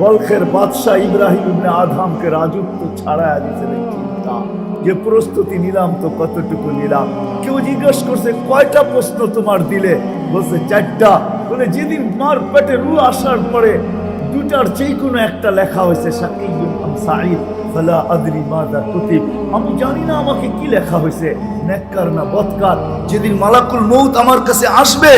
বলখের বাদশাহ ইব্রাহিম ইবনে আদহামকে রাজত্ব ছাড়ায় দিয়েছেন। চিন্তা যে প্রস্তুতি নিলাম তো কতটুকু নিলাম। কেউ জিজ্ঞেস করছে কয়টা প্রশ্ন তোমার দিলে, বলছে 4টা। বলে যেদিন মার পেটে রু আসার পরে দুটার যে কোনো একটা লেখা হয়েছে শাকিবুন আম সাঈদ ফালা আদরি মাযা কুতিব, আমি জানি না আমাকে কি লেখা হয়েছে, নেককার না বদকার। যেদিন মালাকুল মউত আমার কাছে আসবে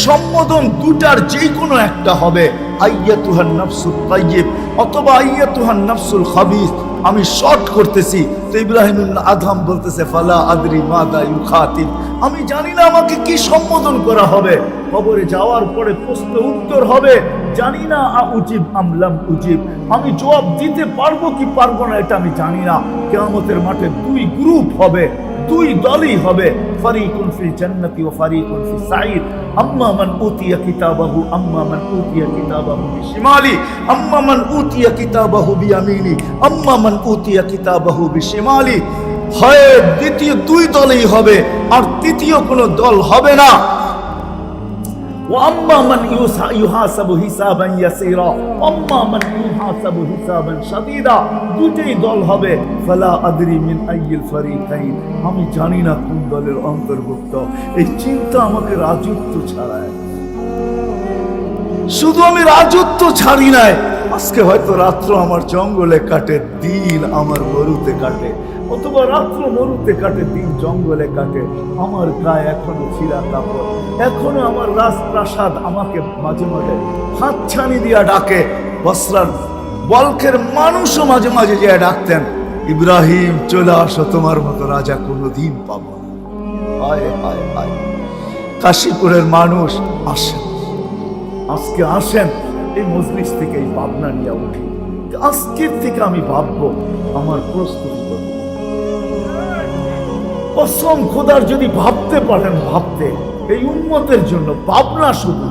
সম্বোধন দুটার যে কোনো একটা হবে, আইয়াতুহান নাফসুত তাইয়্যিব অথবা আইয়াতুহান নাফসুল খাবিস। আমি শর্ট করতেছি তো ইব্রাহিম ইবনে আদহাম বলতেছে ফালা আদরি মাযা ইউখাতিব, আমি জানি না আমাকে কি সম্বোধন করা হবে। কবরে যাওয়ার পরে প্রশ্ন উত্তর হবে জানি না, উজিব আমলাম উজিব, আমি জবাব দিতে পারবো কি পারবো না এটা আমি জানি না। কিয়ামতের মাঠে দুই গ্রুপ হবে, দুই দলই হবে, ফারিকুন ফিল জান্নাতি ওয়া ফারিকুন ফিস সাঈর। আম্মা মান উতিয়া কিতাবাহু আম্মা মান উতিয়া কিতাবাহু বিশিমালি আম্মা মান উতিয়া কিতাবাহু বিয়ামিনি আম্মা মান উতিয়া কিতাবাহু বিশিমালি। হয় দ্বিতীয় দুই দলই হবে, আর তৃতীয় কোনো দল হবে না। وأما من يحاسب حسابا يسيرا وأما من يحاسب حسابا شديدا, দুটোই দল হবে। ফালা আদরি মিন আইয়িল ফারিকাইন, আমি জানি না কোন দলের অন্তর্ভুক্ত। এই চিন্তা আমাকে রাজত্ব ছাড়ায়। শুধু আমি রাজত্ব ছাড়ি নাই, আজকে হয়তো রাত্র আমার জঙ্গলে কাটে, দিন আমার মরুতে কাটে, অথবা রাত্র মরুতে কাটে, দিন জঙ্গলে কাটে। আমার গায়ে এখনো ছিঁড়া কাপড়, এখনো আমার রাজপ্রাসাদ আমাকে মাঝে মাঝে হাতছানি দিয়া ডাকে। বসরার বলখের মানুষও মাঝে মাঝে যে ডাকতেন, ইব্রাহিম চলে আসো, তোমার মতো রাজা কোনোদিন পাবো না। হায় হায় হায়, কাশীপুরের মানুষ আসেন, আজকে আসেন এই মজলিস থেকে এই ভাবনা নিয়ে উঠি। আজকের থেকে আমি ভাববো, আমার প্রস্তুতি করব। কসম খোদার যদি ভাবতে পারেন, ভাবতে এই উম্মতের জন্য ভাবনা শুধু,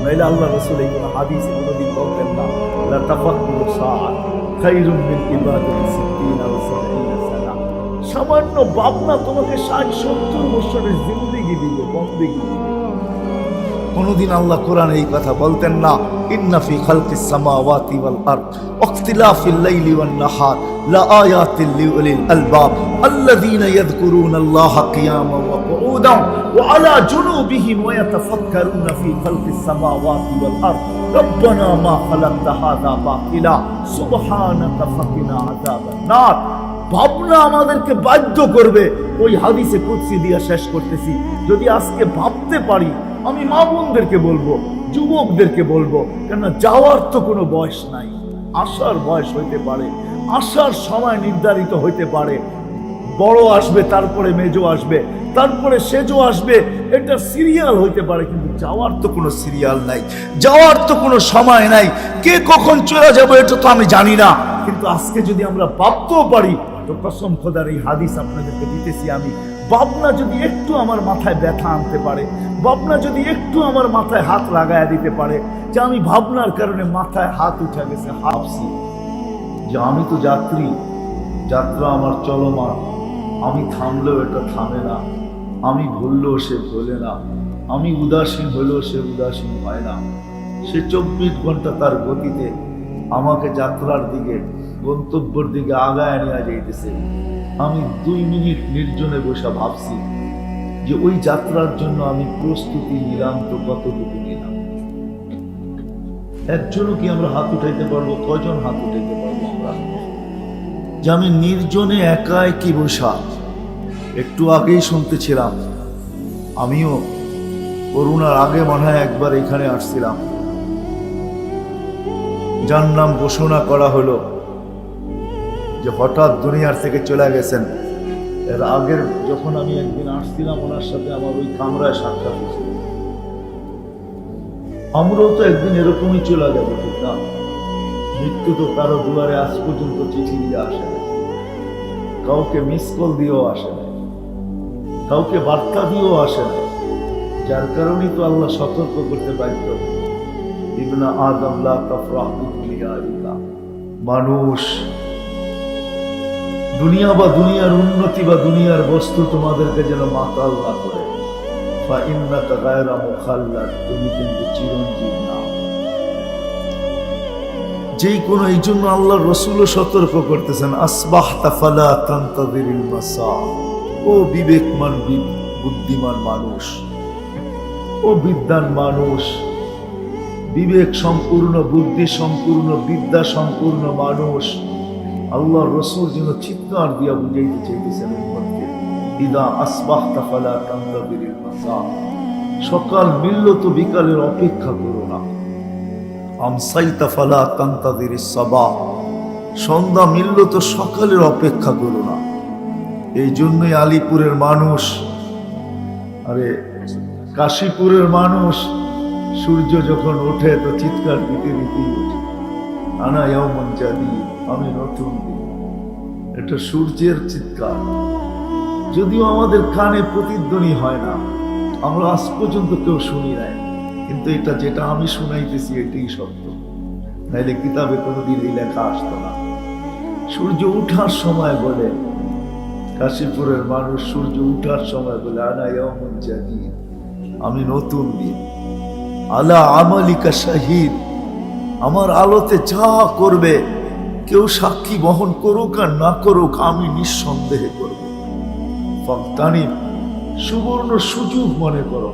নাইলে আল্লাহ রাসূল এইগুলো হাদিসে কোনোদিন বলতেন না, লা তাফাক্কুরু সাআত খায়রুম মিন ইবাদাতি 60 ওয়া 70 সানা। সামান্য ভাবনা তোমাকে 60-70 বছরের জিন্দেগি দিবে, বন্দেগি দিবে। কোনদিন আল্লাহ কোরআনে এই কথা বলতেন না, ইন্না ফি খালকিস সামাওয়াতি ওয়াল আরদ ওয়াখতিলাফিল লাইলি ওয়ান নাহার লাআয়াতিল লিউলিল আলবাব আল্লাযীনা ইয়াযকুরুনাল্লাহা কিয়ামান ওয়া কুউদান ওয়া আলা জুনুবিহিম ওয়া ইয়াতাফাক্কারুনা ফি খালকিস সামাওয়াতি ওয়াল আরদ রব্বানা মা খালাকতা হাযা বাতিলা সুবহানাকা ফাকিনা আযাবান নার। ভাবনা আমাদেরকে বাধ্য করবে। ওই হাদিসে কুদসি দিয়া শেষ করতেছি, যদি আজকে ভাবতে পারি, আমি মা বোনদেরকে বলবো, যুবকদেরকে বলবো, কেন যাওয়ার তো কোনো বয়স নাই, আসার বয়স হইতে পারে, আসার সময় নির্ধারিত হইতে পারে। বড় আসবে, তারপরে মেজো আসবে, তারপরে সেজো আসবে, এটা সিরিয়াল হইতে পারে, কিন্তু যাওয়ার তো কোনো সিরিয়াল নাই, যাওয়ার তো কোনো সময় নাই। কে কখন চলে যাবো এটা তো আমি জানি না, কিন্তু আজকে যদি আমরা ভাবতেও পারি তো কসম খোদার এই হাদিস আপনাদেরকে দিতেছি আমি, ভাবনা যদি একটু আমার মাথায় ব্যথা আনতে পারে, ভাবনা যদি একটু আমার মাথায় হাত লাগায় দিতে পারে, যে আমি ভাবনার কারণে মাথায় হাত উঠে গেছে, ভাবছি যে আমি তো যাত্রী, যাত্রা আমার চলমান, আমি থামলেও এটা থামে না, আমি ভুললেও সে ভোলে না, আমি উদাসীন হলেও সে উদাসীন হয় না। সে 24 ঘন্টা তার গতিতে আমাকে যাত্রার দিকে, গন্তব্যের দিকে আগায় নিয়ে যাইতেছে। আমি 2 মিনিট নির্জনে বসে ভাবছি যে ওই যাত্রার জন্য আমি প্রস্তুতি নিলাম তো কতটুকু নিলাম। একজনও কি আমরা হাত উঠাইতে পারবো? কজন হাত উঠাইতে পারবো আমরা যে আমি নির্জনে একাই কি বসা? একটু আগেই শুনতেছিলাম, আমিও করোনার আগে মনে হয় একবার এখানে আসছিলাম, যার নাম ঘোষণা করা হলো যে হঠাৎ দুনিয়ার থেকে চলে গেছেন। এর আগের যখন আমি একদিন আসছিলাম, ওনার সাথে আমার ওই কামরায় সাক্ষাৎ হয়েছিল। আমরাও তো একদিন এরকমই চলে যাবো, ঠিক না? মৃত্যু তো কারো দুয়ারে আজ পর্যন্ত চিঠি দিয়ে আসে না, কাউকে মিস কল দিয়েও আসে না, কাউকে বার্তা দিয়েও আসে না। যার কারণেই তো আল্লাহ সতর্ক করতে বাধ্য, ইবনা আদম লা তাফরাহ বিদুনিয়াইকা। মানুষ, দুনিয়া বা দুনিয়ার উন্নতি বা দুনিয়ার বস্তু তোমাদেরকে যেন মাতাল না করে। ফা ইন্নাকা গায়রা মুখাল্লাদ, তুমি কিন্তু চিরঞ্জীব না। যেই কোনো, এই জন্য আল্লাহ রসুলও সতর্ক করতেছেন, আসবাহতা ফালা তানতাযিরিল মাসা। ও বিবেকমান বুদ্ধিমান মানুষ, ও বিদ্বান মানুষ, বিবেক সম্পূর্ণ, বুদ্ধি সম্পূর্ণ, বিদ্যা সম্পূর্ণ মানুষ, আল্লাহ রসুল যেন চিৎকার দিয়া বুঝাইতে চাইতেছেন উম্মতকে, ইদা আসবাহতা ফালা তানতাযিরিল মাসা। সকাল মিলল তো বিকালের অপেক্ষা করো না। আমসাইতা ফালা তানতাযিরিস সাবাহ। সন্ধ্যা মিলল তো সকালের অপেক্ষা করো না। এই জন্যই আলিপুরের মানুষ, আরে কাশীপুরের মানুষ, সূর্য যখন ওঠে তো চিৎকার দিতে দিতেই ওঠে, আনা ইয়াউমুন জাদীদ, আমি নতুন দিন। এটা সূর্যের চিৎকার, যদিও আমাদের কানে প্রতিধ্বনি হয় না, আমরা আজ পর্যন্ত কেউ শুনি নাই, কিন্তু এটা যেটা আমি শুনাইতেছি এটাই সত্য, নাইলে কিতাবে কোনোদিন এই লেখা আসতো না। সূর্য উঠার সময় বলে, কাশীপুরের মানুষ সূর্য উঠার সময় বলে, আনা ইয়াউমুন জাদীদ, আমি নতুন দিন। আলা আমালিকা শাহিদ, আমার আলোতে যা করবে, কেউ সাক্ষী বহন করুক আর না করুক, আমি নিঃসন্দেহে করব। ফাগতানিম, সুবর্ণ সুযোগ মনে করো,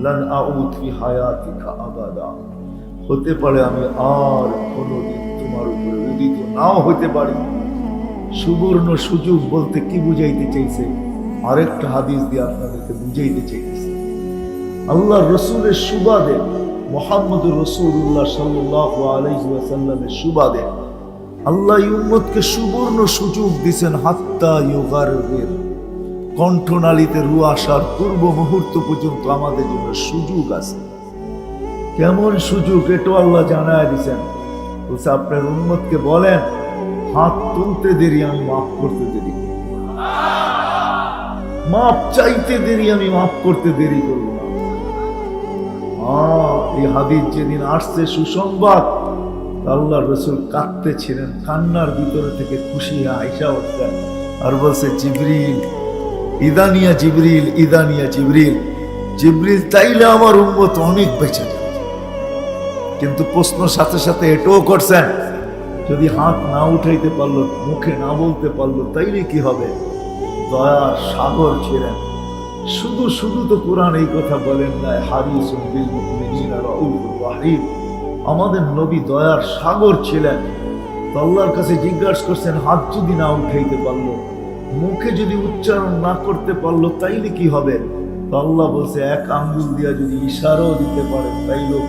লান আউদ ফি হায়াতিকা আবাদা। হতে পারে আমি আর কোনোদিন তোমার উপরে উদিত নাও হতে পারি। সুবর্ণ সুযোগ বলতে কি বুঝাইতে চাইছে? আরেকটা হাদিস দিয়ে আপনাদেরকে বুঝাইতে চাইতেছে। আল্লাহ রসুলের সুবাদে, মুহাম্মদুর রাসূলুল্লাহ সাল্লাল্লাহু আলাইহি ওয়াসাল্লামের সুবাদে আল্লাহ উম্মতকে সুবর্ণ সুযোগ দিয়েছেন, হাত্তা ইউগারবির, কণ্ঠনালীতে রু আসার পূর্ব মুহূর্ত পর্যন্ত আমাদের জন্য সুযোগ আছে। কেমন সুযোগ এটাও আল্লাহ জানায় দিয়েছেন। বলছে আপনার উম্মতকে বলেন, হাত তুলতে দেরি আমি মাফ করতে দেরি, মাফ চাইতে দেরি আমি মাফ করতে দেরি করব না। এই হাদিস যেদিন আসছে সুসংবাদ, আল্লাহ রসুল কাঁদতেছিলেন, কান্নার ভিতরে থেকে খুশি আইসা উঠতেন আর বলছে, জিবরিল ইদানিয়া, জিবরিল ইদানিয়া, জিবরিল জিবরিল তাইলে আমার উম্মত অনেক বেঁচে যাবে। কিন্তু প্রশ্ন সাথে সাথে এটাও করছেন, যদি হাত না উঠাইতে পারলো, মুখে না বলতে পারলো, তাইলে কি হবে? দয়ার সাগর ছিলেন। শুধু শুধু তো কোরআন এই কথা বলেন না, হারিসুম বিল মুমিনিনা রাউফুর রাহিম। আমাদের নবী দয়ার সাগর ছিলেন। তো আল্লাহর কাছে জিজ্ঞাসা করছেন, হাত যদি না উঠাইতে পারলো, মুখে যদি উচ্চারণ না করতে পারলো, তাইলে কি হবে? তো আল্লাহ বলছে, এক আঙ্গুল দিয়া যদি ইশারাও দিতে পারে তাইলেও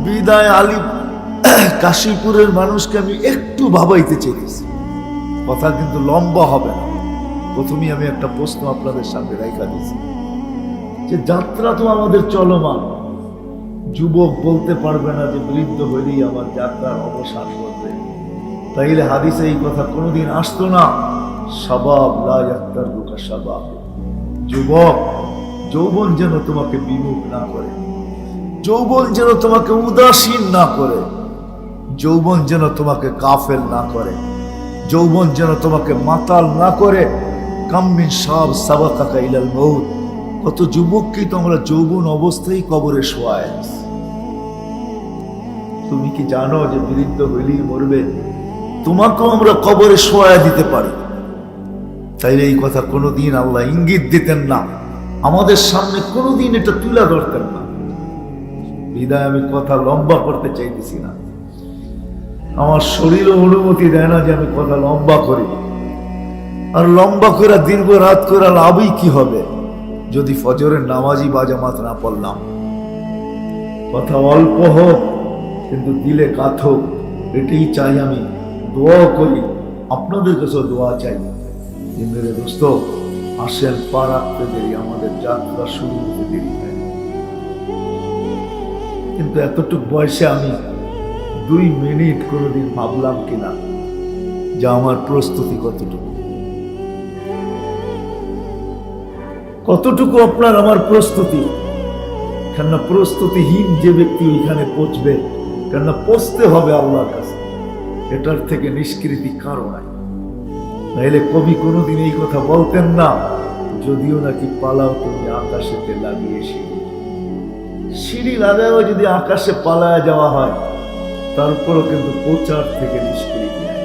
বিদায়। আলী কাশীপুরের মানুষকে আমি একটু ভাবাইতে চেয়েছি, কথা কিন্তু লম্বা হবে না। প্রথমেই আমি একটা প্রশ্ন আপনাদের সামনে রাখা দিয়েছি, যে যাত্রা তো আমাদের চলমান। যুবক বলতে পারবে না যে বৃদ্ধ হইলেই আমার যাত্রার অবসান করবে, তাইলে হাদিসে এই কথা কোনোদিন আসতো না। শাবাব লা ইয়াক্তারুকা শাবাব, যুবক যৌবন যেন তোমাকে বিমুখ না করে, যৌবন যেন তোমাকে উদাসীন না করে, যৌবন যেন তোমাকে গাফেল না করে, যৌবন যেন তোমাকে মাতাল না করে। কাম্মিন শাব সাবাকাকা ইলাল মউত, কত যুবককেই তো আমরা যৌবন অবস্থায় কবরে শোয়ায়। তুমি কি জানো যে বৃদ্ধ হইলেই মরবে? তোমাকেও আমরা কবরে শোয়ায় দিতে পারি। তাইলে এই কথা কোনোদিন আল্লাহ ইঙ্গিত দিতেন না, আমাদের সামনে কোনোদিন এটা তুলে ধরতেন না। বিদায় আমি কথা লম্বা করতে চাইতেছি না, আমার শরীরও অনুমতি দেয় না যে আমি কথা লম্বা করি। আর লম্বা করে দীর্ঘ রাত করে লাভই কি হবে যদি ফজরের নামাজই বাজামাত না পড়লাম? কথা অল্প হোক কিন্তু দিলে কাত হোক, এটাই চাই আমি। দোয়া করি, আপনাদের কাছে দোয়া চাই। মেরে দোস্ত, আসেন পা রাখতে দেরি, আমাদের যাত্রা শুরু হতে দেরি হয়। কিন্তু এতটুকু বয়সে আমি 2 মিনিট কোনোদিন ভাবলাম কিনা যে আমার প্রস্তুতি কতটুকু, কতটুকু আপনার আমার প্রস্তুতি। কেননা প্রস্তুতিহীন যে ব্যক্তি ওইখানে পৌঁছবে, কেননা পৌঁছতে হবে আল্লাহর কাছে, এটার থেকে নিষ্কৃতি কারো নাই। নাইলে কবি কোনোদিন এই কথা বলতেন না, যদিও নাকি পালাও তুমি আকাশেতে লাগিয়েছি, সিঁড়ি লাগায়ও যদি আকাশে পালায় যাওয়া হয়, তারপরও কিন্তু প্রচার থেকে নিষ্কৃতি নাই,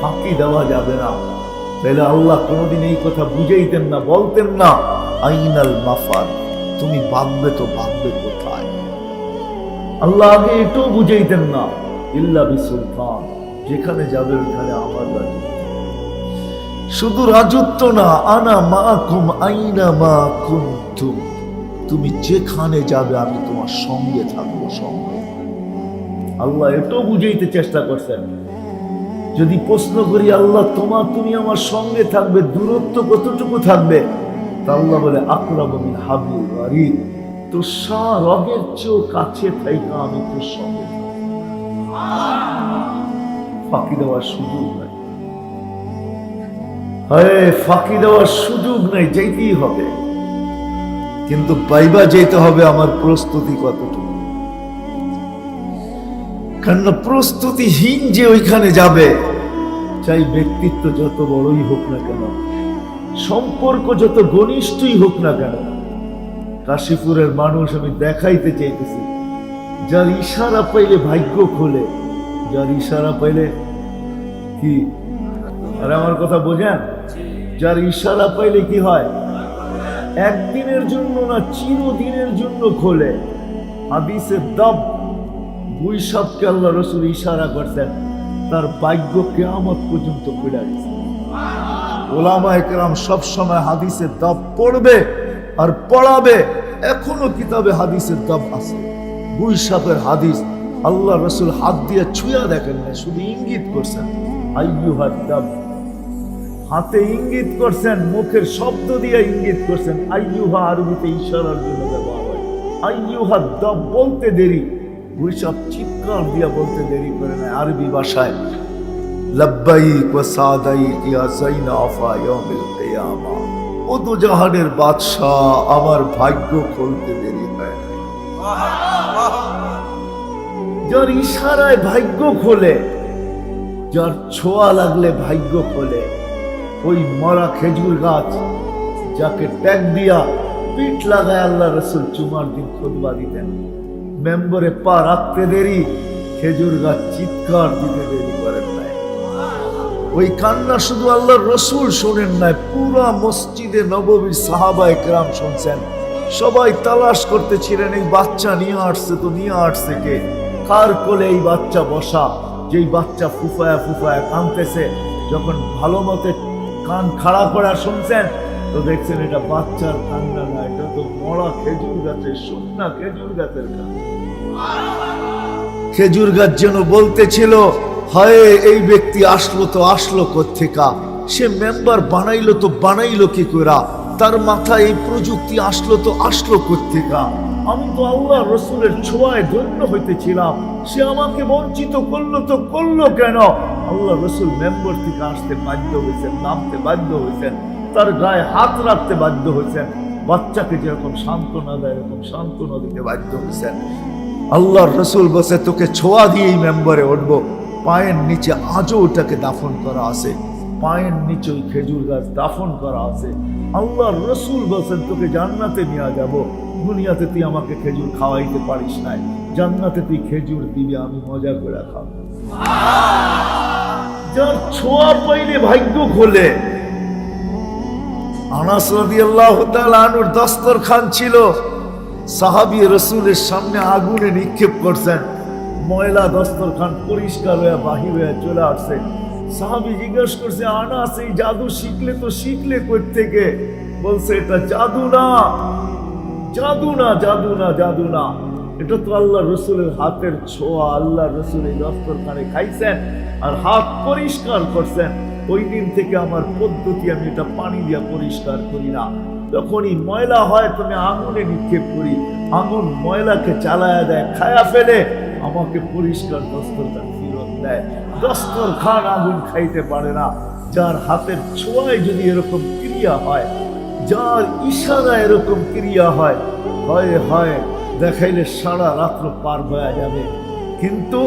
ফাঁকি দেওয়া যাবে না। তাহলে আল্লাহ কোনোদিন এই কথা বুঝাইতেন না, বলতেন না আইনাল মাফার, তুমি ভাববে তো ভাববে কোথায়। আল্লাহ আগে এটাও বুঝাইতেন না ইল্লা বিসুলতান, যেখানে যাবে ওখানে আমার রাজত্ব। শুধু রাজত্ব না, আনা মাকুম আইনা মা কুনতুম, তুমি যেখানে যাবে আমি তোমার সঙ্গে থাকবো, সঙ্গে। আল্লাহ এটাও বুঝাইতে চেষ্টা করছেন। যদি প্রশ্ন করি আল্লাহ তুমি আমার সঙ্গে থাকবে, দূরত্ব কতটুকু থাকবে? তা আল্লাহ বলে আকরাবু মিন হাবলিল ওয়ারিদ, তো রগের চেয়েও কাছে থাইকা আমি তোর সঙ্গে থাকবো। ফাঁকি দেওয়ার সুযোগ নাই, ফাঁকি দেওয়ার সুযোগ নাই, যেতেই হবে। কিন্তু পাইবা যেতে হবে আমার প্রস্তুতি কতটুকু। কারণ প্রস্তুতিহীন যে ওইখানে যাবে, চাই ব্যক্তিত্ব যত বড়ই হোক না কেন, সম্পর্ক যত ঘনিষ্ঠই হোক না কেন। কাশীপুরের মানুষ আমি দেখাইতে চাইতেছি, যার ইশারা পাইলে ভাগ্য খোলে, যার ইশারা পাইলে কি, আর আমার কথা বোঝেন, যার ইশারা পাইলে কি হয়, একদিনের জন্য না চিরদিনের জন্য খোলে। হাদিসে দাব বৈশাখকে আল্লাহ রসুল ইশারা করছেন, তার ভাগ্য কিয়ামত পর্যন্ত খুলে গেছে। ওলামায়ে কেরাম সবসময় হাদিসের দাব পড়বে আর পড়াবে। এখনো কিতাবে হাদিসের দাব আছে, বৈশাখের হাদিস। আল্লাহ রসুল হাত দিয়ে ছুঁয়া দেখেন না, শুধু ইঙ্গিত করছেন আইয়ুহাদ দাব, হাতে ইঙ্গিত করছেন, মুখের শব্দ দিয়ে ইঙ্গিত করছেন। আইয়ুহা আরবিতে ইশারার জন্য ব্যবহার হয়। আইয়ুহাদ দাব বলতে দেরি, বৈশাখ চিৎকার দিয়া বলতে দেরি করে না। আরবি ভাষায় লাব্বাইক ওয়া সাদাইক ইয়া যাইনাফা ইয়াউমিল কিয়ামা, ও দুজাহানের বাদশা, আমার ভাগ্য খুলতে দেরি হয় না। যার ইশারায় ভাগ্য খোলে, যার ছোঁয়া লাগলে ভাগ্য খোলে, ওই মরা খেজুর গাছ যাকে ট্যাগ দিয়া পিঠ লাগায় আল্লাহ রসুল জুমার দিন খুতবা দিতেন, মেম্বরে পা রাখতে দেরি, খেজুর গাছ চিৎকার দিতে দেরি করেন নাই। ওই কান্না শুধু আল্লাহর রসুল শোনেন নাই, পুরা মসজিদে নববীর সাহাবায়ে কেরাম শুনছেন। সবাই তালাশ করতেছিলেন, এই বাচ্চা নিয়ে আসছে তো নিয়ে আসছে কে, কার কোলে এই বাচ্চা বসা, যেই বাচ্চা ফুফায়া ফুফায়া কাঁদতেছে। যখন ভালো মতে কান খাড়া করা শুনছেন, তো দেখছেন এটা বাচ্চার কান্না না, এটা তো মরা খেজুর গাছের শুকনা খেজুর গাছের কান্না। খেজুর গাছ যেন বলতেছিল, হায় এই ব্যক্তি আসলো তো আসলো কোত্থেকা, সে মেম্বার বানাইলো তো বানাইলো কি করা, তার মাথায় এই প্রযুক্তি আসলো তো আসলো কোত্থেকা। আমি তো আল্লাহ রসুলের ছোঁয়ায় ধন্য হইতেছিলাম, সে আমাকে বঞ্চিত করলো তো করলো কেন? আল্লাহ রসুল মেম্বার থেকে আসতে বাধ্য হয়েছেন, নামতে বাধ্য হয়েছেন, তার গায়ে হাত রাখতে বাধ্য হয়েছেন, বাচ্চাকে যেরকম সান্ত্বনা দেয় এরকম সান্ত্বনা দিতে বাধ্য হয়েছেন। আল্লাহর রসুল বসে তোকে ছোঁয়া দিয়েই মেম্বারে উঠবো। পায়ের নিচে আজও ওটাকে দাফন করা আছে, পায়ের নিচে ওই খেজুর গাছ দাফন করা আছে। আল্লাহর রসুল বলছেন তোকে জান্নাতে নিয়ে যাব, দুনিয়াতে তুই আমাকে খেজুর খাওয়াইতে পারিস নাই, জান্নাতে তুই খেজুর দিবি, আমি মজা করে খাবো। যার ছোঁয়া পাইলে ভাগ্য খোলে। আনাস রাদিয়াল্লাহু তাআলা আনহুর দস্তরখান ছিল, সাহাবী রাসূলের সামনে আগুনে নিক্ষেপ করছেন, ময়লা দস্তরখান পরিষ্কার হয়ে বাহির হয়ে চলে আসছে। সাহাবী জিজ্ঞাসা করছে, আনাস এই জাদু শিখলে কই থেকে? বলছে এটা জাদু না, জাদু না, জাদু না, জাদু না, এটা তো আল্লাহ রসুলের হাতের ছোঁয়া। আল্লাহ রসুল এই দস্তরখানে খাইছেন আর হাত পরিষ্কার করছেন। ওই দিন থেকে আমার পদ্ধতি, আমি এটা পানি দিয়া পরিষ্কার করি না, যখনই ময়লা হয় তুমি আগুনে নিক্ষেপ করি, আগুন ময়লাকে চালায়া দেয়, খায়া ফেলে, আমাকে পরিষ্কার দস্তরখান ফিরত দেয়। দস্তরখান আগুন খাইতে পারে না। যার হাতের ছোঁয়ায় যদি এরকম ক্রিয়া হয়, যার ইশারা এরকম ক্রিয়া হয়, হয় হয় দেখাইলে সারা রাত্র পার হয়ে যাবে। কিন্তু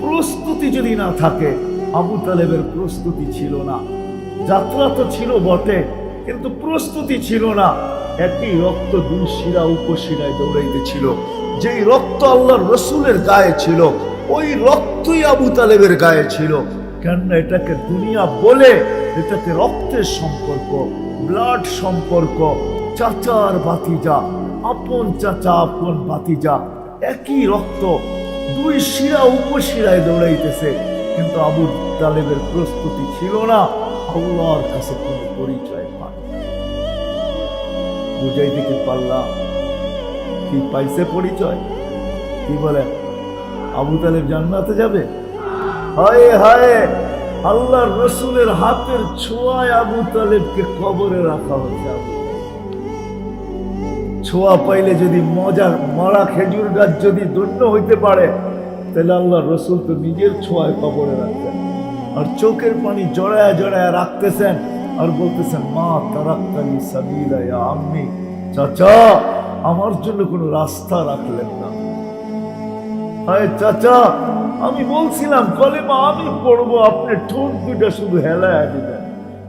প্রস্তুতি যদি না থাকে, আবু তালেবের প্রস্তুতি ছিল না। যাত্রা তো ছিল বটে, কিন্তু প্রস্তুতি ছিল না। একই রক্ত দুই শিরা উপশিরায় দৌড়াইতেছিল। যেই রক্ত আল্লাহর রসুলের গায়ে ছিল, ওই রক্তই আবু তালেবের গায়ে ছিল। কেননা এটাকে দুনিয়া বলে, এটাকে রক্তের সম্পর্ক, ব্লাড সম্পর্ক, চাচার ভাতিজা, আপন চাচা আপন ভাতিজা, একই রক্ত দুই শিরা উপশিরায় দৌড়াইতেছে। কিন্তু আবু তালেবের প্রস্তুতি ছিল না, আল্লাহর কাছে কোনো পরিচয় পায়। বুঝাইতে কি পারলাম? কি পাইছে পরিচয়? কি বলে আবু তালেব জান্নাতে যাবে? হায় হায়, আল্লাহর রসুলের হাতের ছোঁয়ায় আবু তালেবকে কবরে রাখা হচ্ছে। ছোঁয়া পাইলে যদি মরা খেজুর গাছ যদি ধন্য হইতে পারে, তাহলে আল্লাহর রসুল তো নিজের ছোঁয়ায় কবরে রাখতেন। আর চোখের পানি জড়ায় জড়ায় রাখতেছেন আর বলতেছেন, মা তারাক্তানি সাবিলা ইয়া আম্মি, চাচা আমার জন্য কোনো রাস্তা রাখলেন না। হায় চাচা, আমি বলছিলাম কলেমা আমি পড়বো, আপনি ঠোঁট দুটা শুধু হেলায় দিবেন,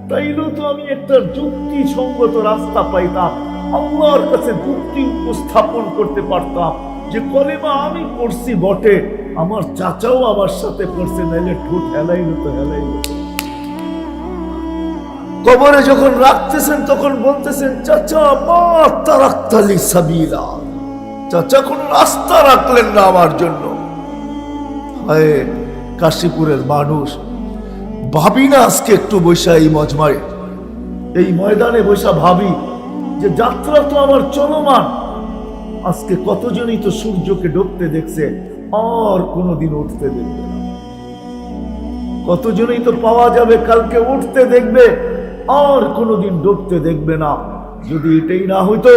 তাইলেও তো আমি একটা যুক্তিসঙ্গত রাস্তা পাইতাম, আল্লাহর কাছে যুক্তি উপস্থাপন করতে পারতাম যে কলেমা আমি পড়ছি বটে, আমার চাচাও আমার সাথে পড়ছে, নাইলে ঠোঁট হেলাইল তো হেলাইল। কবরে যখন রাখতেছেন তখন বলতেছেন, চাচা মা তারাক্তালি সাবিলা, চাচা কোন রাস্তা রাখলেন না আমার জন্য। হায় কাশীপুরের মানুষ, ভাবি না আজকে একটু বৈশা এই মজমায়, এই ময়দানে বৈশা ভাবি যে যাত্রা তো আমার চলমান। আজকে কতজনই তো সূর্যকে ডুবতে দেখছে, আর কোনোদিন উঠতে দেখবে না। কতজনই তো পাওয়া যাবে কালকে উঠতে দেখবে, আর কোনোদিন ডুবতে দেখবে না। যদি এটাই না হইতো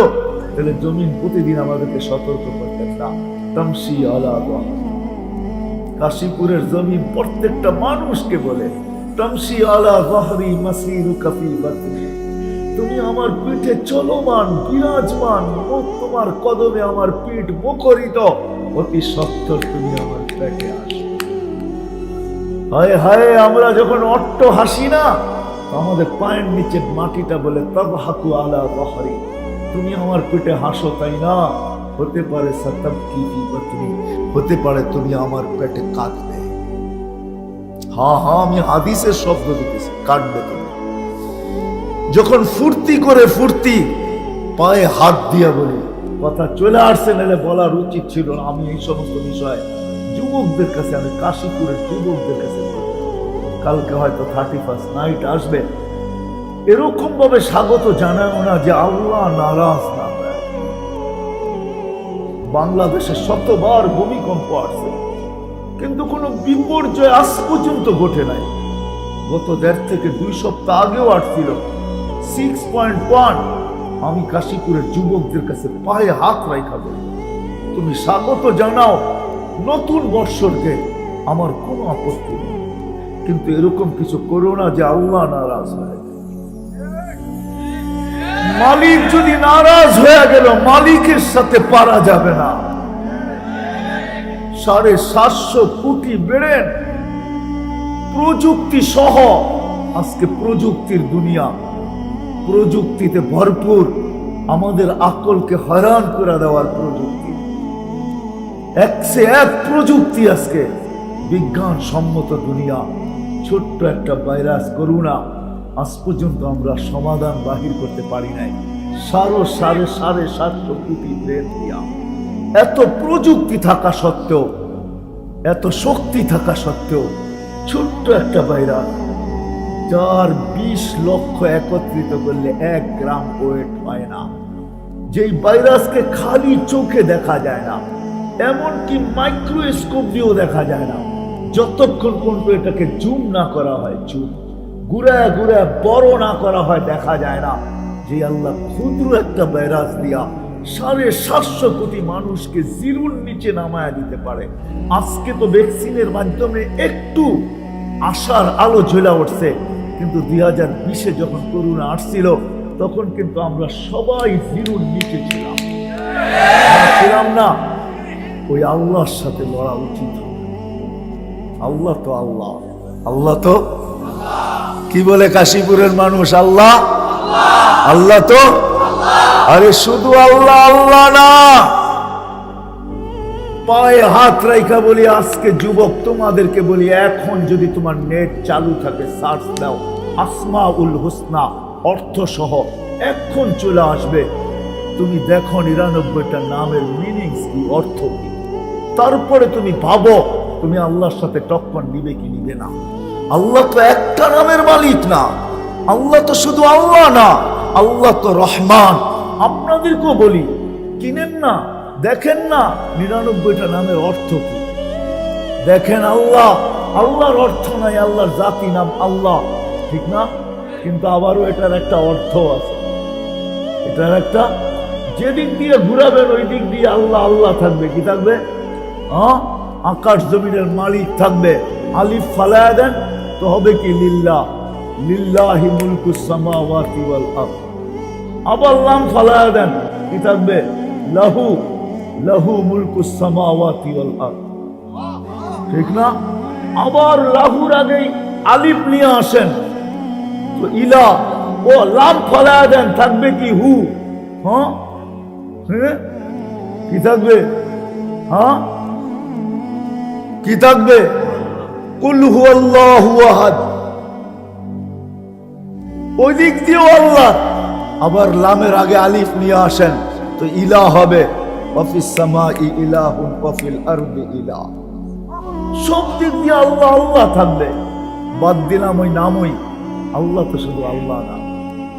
তাহলে জমিন প্রতিদিন আমাদেরকে সতর্ক করতেন না। তামসি আলা যাহরি, কাশীপুরের জমিন প্রত্যেকটা মানুষকে বলে, তামসি আলা যাহরি মাসিরুকা ফি বাতনি, তুমি আমার পিঠে চলমান বিরাজমান, তোমার কদমে আমার পিঠ মুখরিত, অতি সত্বর তুমি আমার পেটে আসো। হায় হায়, আমরা যখন অট্ট হাসি না, আমাদের পায়ের নিচে মাটিটা বলে তাবহাকু আলা যাহরি, তুমি আমার পেটে হাসো, তাই না? হতে পারে সাতাবকি ফি বাতনি, হতে পারে তুমি আমার পেটে কাঁদবে। হ্যাঁ হ্যাঁ, আমি হাদিসের শব্দ দিতেছি, কাঁদবে তুমি। যখন ফুর্তি করে ফুর্তি পায়ে হাত দিয়া বলি, কথা চলে আসছে, নাহলে বলার উচিত ছিল না। আমি এই সমস্ত বিষয় যুবকদের কাছে, আমি কাশীপুরের যুবকদের কাছে, কালকে হয়তো 31st নাইট আসবে, এরকম ভাবে স্বাগত জানানো না যে আল্লাহ নারাজ না হয়। বাংলাদেশে শতবার ভূমিকম্প আসছে, কিন্তু কোনো বিপর্যয় আজ পর্যন্ত ঘটে নাই। গত 1.5 থেকে 2 সপ্তাহ আগেও আসছিল 6.1। আমি কাশীপুরের যুবকদের কাছে পায়ে হাত রাখা বলি, তুমি স্বাগত জানাও নতুন বর্ষকে, আমার কোনো আপত্তি নেই, কিন্তু এরকম কিছু করো না যে আল্লাহ নারাজ হয়। মালিক যদি নারাজ হয়ে গেল, মালিকের সাথে পারা যাবে না। 750 কোটি বেড়েন প্রযুক্তি সহ, আজকে প্রযুক্তির দুনিয়া, প্রযুক্তিতে ভরপুর, আমাদের আকলকে হয়রান করে দেওয়ার প্রযুক্তি, একসে এক প্রযুক্তি। আজকে বিজ্ঞান সম্মত দুনিয়া, ছোট্ট একটা ভাইরাস করোনা, আজ পর্যন্ত আমরা সমাধান বাহির করতে পারি নাই। 750 কোটি ব্রেন দিয়া, এত প্রযুক্তি থাকা সত্ত্বেও, এত শক্তি থাকা সত্ত্বেও, ছোট্ট একটা ভাইরাস, যার 20 লক্ষ একত্রিত করলে 1 গ্রাম ওয়েট হয় না, যেই ভাইরাসকে খালি চোখে দেখা যায় না, এমনকি মাইক্রোস্কোপ দিয়েও দেখা যায় না, যতক্ষণ পর্যন্ত এটাকে জুম না করা হয়, জুম ঘুরায় ঘুরায় বড় না করা হয়, দেখা যায় না। যে আল্লাহ ক্ষুদ্র একটা ভাইরাস দিয়া 750 কোটি মানুষকে জিরোর নিচে নামায়া দিতে পারে। আজকে তো ভ্যাকসিনের মাধ্যমে একটু আশার আলো জ্বলে উঠছে, কিন্তু 2020-এ যখন করোনা আসছিল, তখন কিন্তু আমরা সবাই জিরোর নিচে ছিলাম, ছিলাম না। ওই আল্লাহর সাথে লড়া উচিত। আল্লাহ তো আল্লাহ, আল্লাহ তো কি বলে কাশীপুরের মানুষ, আল্লাহ, আল্লাহ তো আরে শুধু আল্লাহ আল্লাহ না, পায়ে হাত রাইখা বলি আজকে যুবক তোমাদেরকে বলি, এখন যদি তোমার নেট চালু থাকে সার্চ দাও আসমাউল হুসনা অর্থ সহ, এখন চলে আসবে। তুমি দেখো 99টা নামের মিনিংস কি, অর্থ কি, তারপরে তুমি ভাবো তুমি আল্লাহর সাথে টক্কর নিবে কি নিবে না। আল্লাহ তো একটা নামের মালিক না, আল্লাহ তো শুধু আল্লাহ না, আল্লাহ তো রহমান। আপনাদেরকেও বলি কিনেন না, দেখেন না 99টা নামের অর্থ কি, দেখেন। আল্লাহ, আল্লাহর অর্থ নাই, আল্লাহর জাতি নাম আল্লাহ, ঠিক না? কিন্তু আবারও এটার একটা অর্থ আছে, এটার একটা, যেদিক দিয়ে ঘুরাবেন ওই দিক দিয়ে আল্লাহ আল্লাহ থাকবে। কি থাকবে? আকাশ জমিনের মালিক থাকবে। আলিফ ফালায়া দেন তো হবে কি লিল্লাহ, লিল্লাহি মুলকুস সামাওয়াতি ওয়াল আরদ। আবার লাম ফালায়া দেন কি থাকবে? লাহু, লাহু মুলকুস সামাওয়াতি ওয়াল আরদ, ঠিক না? আবার লাহুর আগেই আলিফ নিয়ে আসেন তো ইলা, ও লাম ফালায়া দেন থাকবে কি হু। হ্যাঁ, কি থাকবে? হ্যাঁ, কি থাকবে? কুল হুয়াল্লাহু আহাদ, ওই দিক দিয়ে আল্লাহ। আবার লামের আগে আলিফ নিয়ে আসেন তো ইলা হবে, ওয়াফিস সামাই ইলাহুন ওয়াফিল আরদি ইলাহ। সব দিক দিয়ে আল্লাহ আল্লাহ থাকবে। বাদ দিলাম ওই নামই, আল্লাহ তো শুধু আল্লাহ না,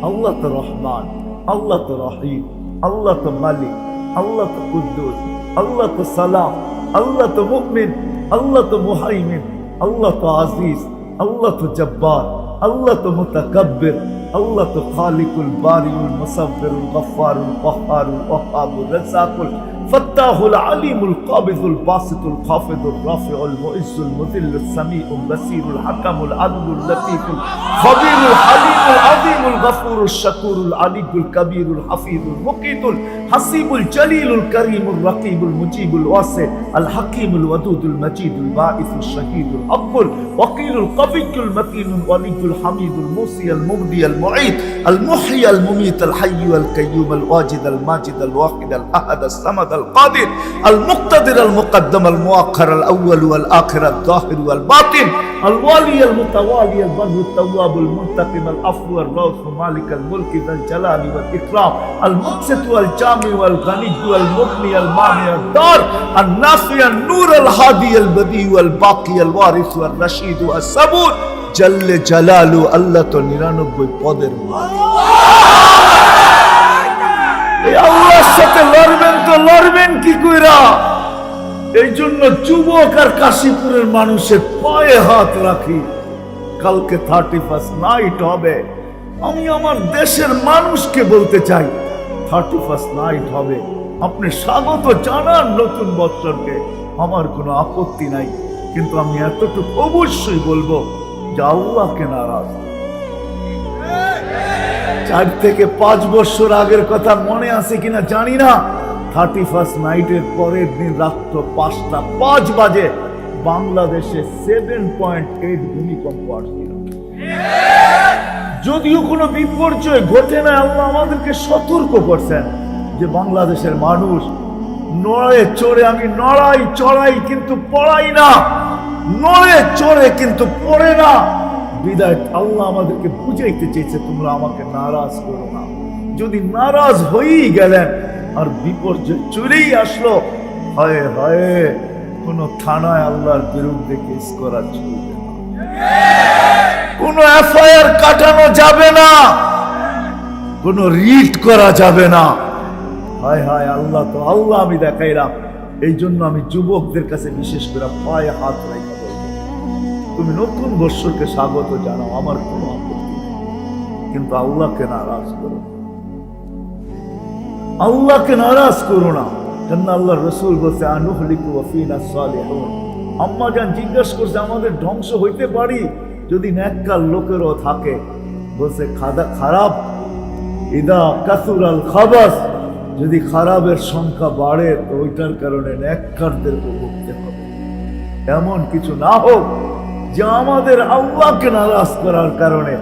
আল্লাহ তো রহমান, আল্লাহ তো রহিম, আল্লাহ তো মালিক, আল্লাহ তো কুদ্দুস, আল্লাহ তো সালাম, আল্লাহ তো মুমিন, আল্লাহ তো মুহাইমিন, আল্লাহ তো আজিজ, আল্লাহ তো জব্বার, আল্লাহ তো মুতাকাব্বির, আল্লাহ তো খালিকুল বারিউল মুসাব্বিরুল গফফারুল কহ্হারুল ওয়াহাবুর রাজ্জাকুল ফাত্তাহুল আলিমুল কাবিযুল বাসিতুল খাফিদুর রাফিউল মুইজ্জুল মুযিল্লুস সামিউল বাসীরুল হাকামুল আদলুল লতীফুল খবীরুল হালিমুল আযীমুল গফুরুশ শাকুরুল আলিয়ুল কবীরুল হাফিজুল মুকিতুল হাসিবুল জলিলুল করিমুর রকিবুল মুজিবুল ওয়াসি আল হাকিমুল ওয়াদুদুল মজিদুল বাঈসুল শহীদুল আব্বুল ওয়াকিলুল কবিয়ুল মতিনুল ওয়ালিয়ুল হামিদুল মুসিয়াল মুবদিয়াল মুঈদ আল মুহইয়াল মুমীত আল হাইয়ুল কাইয়্যুম আল ওয়াজিদ আল মাজিদ আল ওয়াহিদ আল আহাদ আল সামাদ القادر المقتدر المقدم المؤخر الأول والآخر الظاهر والباطن الوالي المتوالي البر التواب المنتقم العفو الرؤوف مالك الملك ذا الجلال والإكرام المقسط والجامع والغني والمغني المانع الدار النافع النور الهادي البديع والباقي الوارث والرشيد والصبور جل جلاله الله তো 99 পদের মালিক। আল্লাহর সাথে লড়বেন তো লড়বেন কি কইরা? এই জন্য যুবক আর কাশীপুরের মানুষের পায়ে হাত রাখি, কালকে 31 নাইট হবে। আমি আমার দেশের মানুষকে বলতে চাই 31 নাইট হবে, আপনি স্বাগত জানান নতুন বছরকে, আমার কোনো আপত্তি নাই। কিন্তু আমি এতটুকু অবশ্যই বলবো যে আল্লাহকে নারাজ। 4 থেকে 5 বছর আগের কথা মনে আছে কিনা জানি না, 31 নাইটের পরের দিন রাত্র 5:05 বাজে বাংলাদেশে 7.8 ভূমিকম্প আসছিল। যদিও কোনো বিপর্যয় ঘটে না, আল্লাহ আমাদেরকে সতর্ক করছেন যে বাংলাদেশের মানুষ নড়ে চড়ে, আমি নড়াই চড়াই কিন্তু পড়াই না, নড়ে চড়ে কিন্তু পড়ে না। বিদায় আল্লাহ আমাদেরকে বুঝাইতে চেয়েছে তোমরা আমাকে নারাজ করো না। যদি নারাজ হয়েই গেলেন আর বিপর্যয় চলেই আসলো, হায় হায়, কোন থানায় আল্লাহর বিরুদ্ধে কেস করা চলবে না, কোন এফআইআর কাটানো যাবে না, কোন রিট করা যাবে না। হায় হায়, আল্লাহ তো আল্লাহ আমি দেখাইলাম। এই জন্য আমি যুবকদের কাছে বিশেষ করে পায়ে হাত রাখি, তুমি নতুন বৎসরকে স্বাগত জানাও, আমার কোনো আপত্তি নেই, কিন্তু আল্লাহকে নারাজ করো, আল্লাহকে নারাজ করো না। কেন আল্লাহর রাসূল বলছে আনুহলিকু ওয়া ফিনা সালিহুন। আম্মা জান জিজ্ঞাসা করছে আমাদের ধ্বংস হইতে পারি যদি নেককার লোকেরও থাকে? বলছে খারাপ ইদা কাসুরাল খাবাস, যদি খারাপের সংখ্যা বাড়ে তো ওইটার কারণে নেককারদেরকে ভুগতে হবে। এমন কিছু না হোক যে আমাদের আল্লাহকে নারাজ করার কারণে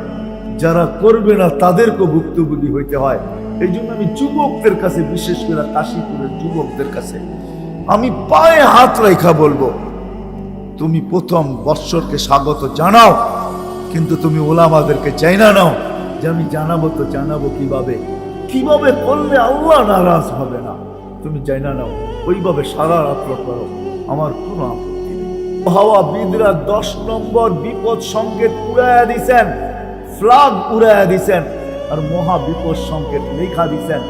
যারা করবে না তাদেরকে ভুক্তভোগী হইতে হয়। এই জন্য আমি যুবকদের কাছে, বিশেষ করে কাশীপুরের যুবকদের কাছে আমি পায়ে হাত রেখা বলবো, তুমি প্রথম বৎসরকে স্বাগত জানাও, কিন্তু তুমি ওলামাদেরকে চাইনা নাও যে আমি জানাবো, তো জানাবো কিভাবে, কিভাবে করলে আল্লাহ নারাজ হবে না, তুমি চাইনা নাও, ওইভাবে সারা রাত্র করো, আমার কোনো আপত্তি নেই। হাওয়া বিদরা 10 নম্বর বিপদ সংকেত উড়াইয়া দিছেন, ফ্ল্যাগ উড়াইয়া দিছেন, আর মহা বিপদ সংকেত লেখা দিছেন।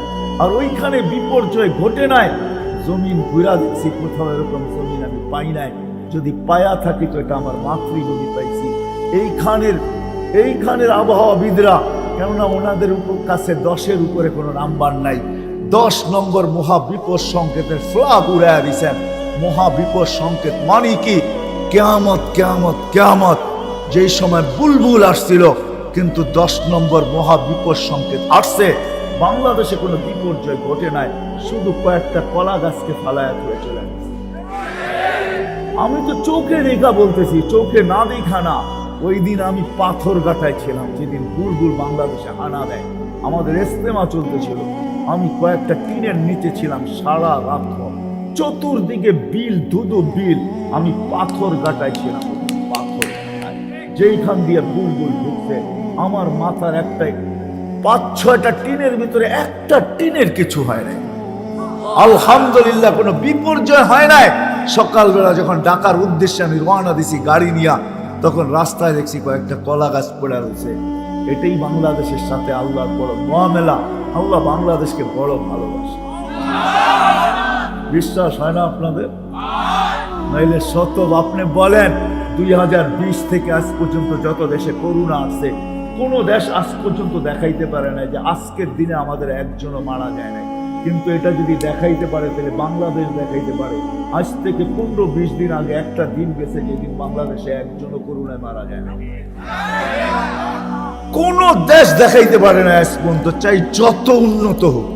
আর ওইখানে বিপর্যয় ঘটে নাই, জমিন ঘুরা দিচ্ছি, কোথাও এরকম জমিন আমি পাই নাই, যদি পায়া থাকি তো এটা আমার মাতৃভূমি পাইছি। এইখানের আবহাওয়াবিদরা, কেননা ওনাদের কাছে 10-এর উপরে কোনো নাম্বার নাই, 10 নম্বর মহাবিপদ সংকেতের ফ্ল্যাগ উড়াইয়া দিছেন। মহাবিপদ সংকেত মানে কি? কিয়ামত, কিয়ামত, কিয়ামত। যেই সময় বুলবুল আসছিল, কিন্তু 10 নম্বর মহাবিপদ সংকেত আসছে। বাংলাদেশে কোনো বিপর্যয় ঘটে নাই, শুধু কয়েকটা কলা গাছকে ফালায়া ধরে চলে গেছে। আমি তো চোখে দেখা বলতেছি, চোখে না দেখা না। ওই দিন আমি পাথর গাটায় ছিলাম, যেদিন বুলবুল বাংলাদেশে হানা দেয়, আমাদের ইস্তেমা চলতেছিল, আমি কয়েকটা টিনের নিচে ছিলাম সারা রাত্র, চতুর্দিকে বিল, ধুধু বিল, আমি পাথর গাটায় ছিলাম। পাথর যেইখান দিয়ে বুলবুল ঢুকছে, আমার মাথার একটাই 5-6টা টিনের ভিতরে একটা টিনের কিছু হয় নাই। আলহামদুলিল্লাহ, কোনো বিপর্যয় হয় নাই। সকালবেলা যখন ঢাকার উদ্দেশ্যে আমি রওনা দিছি গাড়ি নিয়ে, তখন রাস্তায় দেখছি কয়েকটা কলা গাছ পড়ে রয়েছে। এটাই বাংলাদেশের সাথে আল্লাহর বড় মুআমেলা। আল্লাহ বাংলাদেশকে বড় ভালোবাসে। বিশ্বাস হয় না আপনাদের? নাইলে শত আপনি বলেন 2020 থেকে আজ পর্যন্ত যত দেশে করোনা আসছে, কোন দেশ আজ পর্যন্ত দেখাইতে পারে না যে আজকের দিনে আমাদের একজনও মারা যায় নাই। কিন্তু এটা যদি দেখাইতে পারে, তাহলে বাংলাদেশ দেখাইতে পারে। আজ থেকে 15-20 দিন আগে একটা দিন গেছে যেদিন বাংলাদেশে একজনও করোনায় মারা যায় না। কোন দেশ দেখাইতে পারে না আজ পর্যন্ত, চাই যত উন্নত হোক।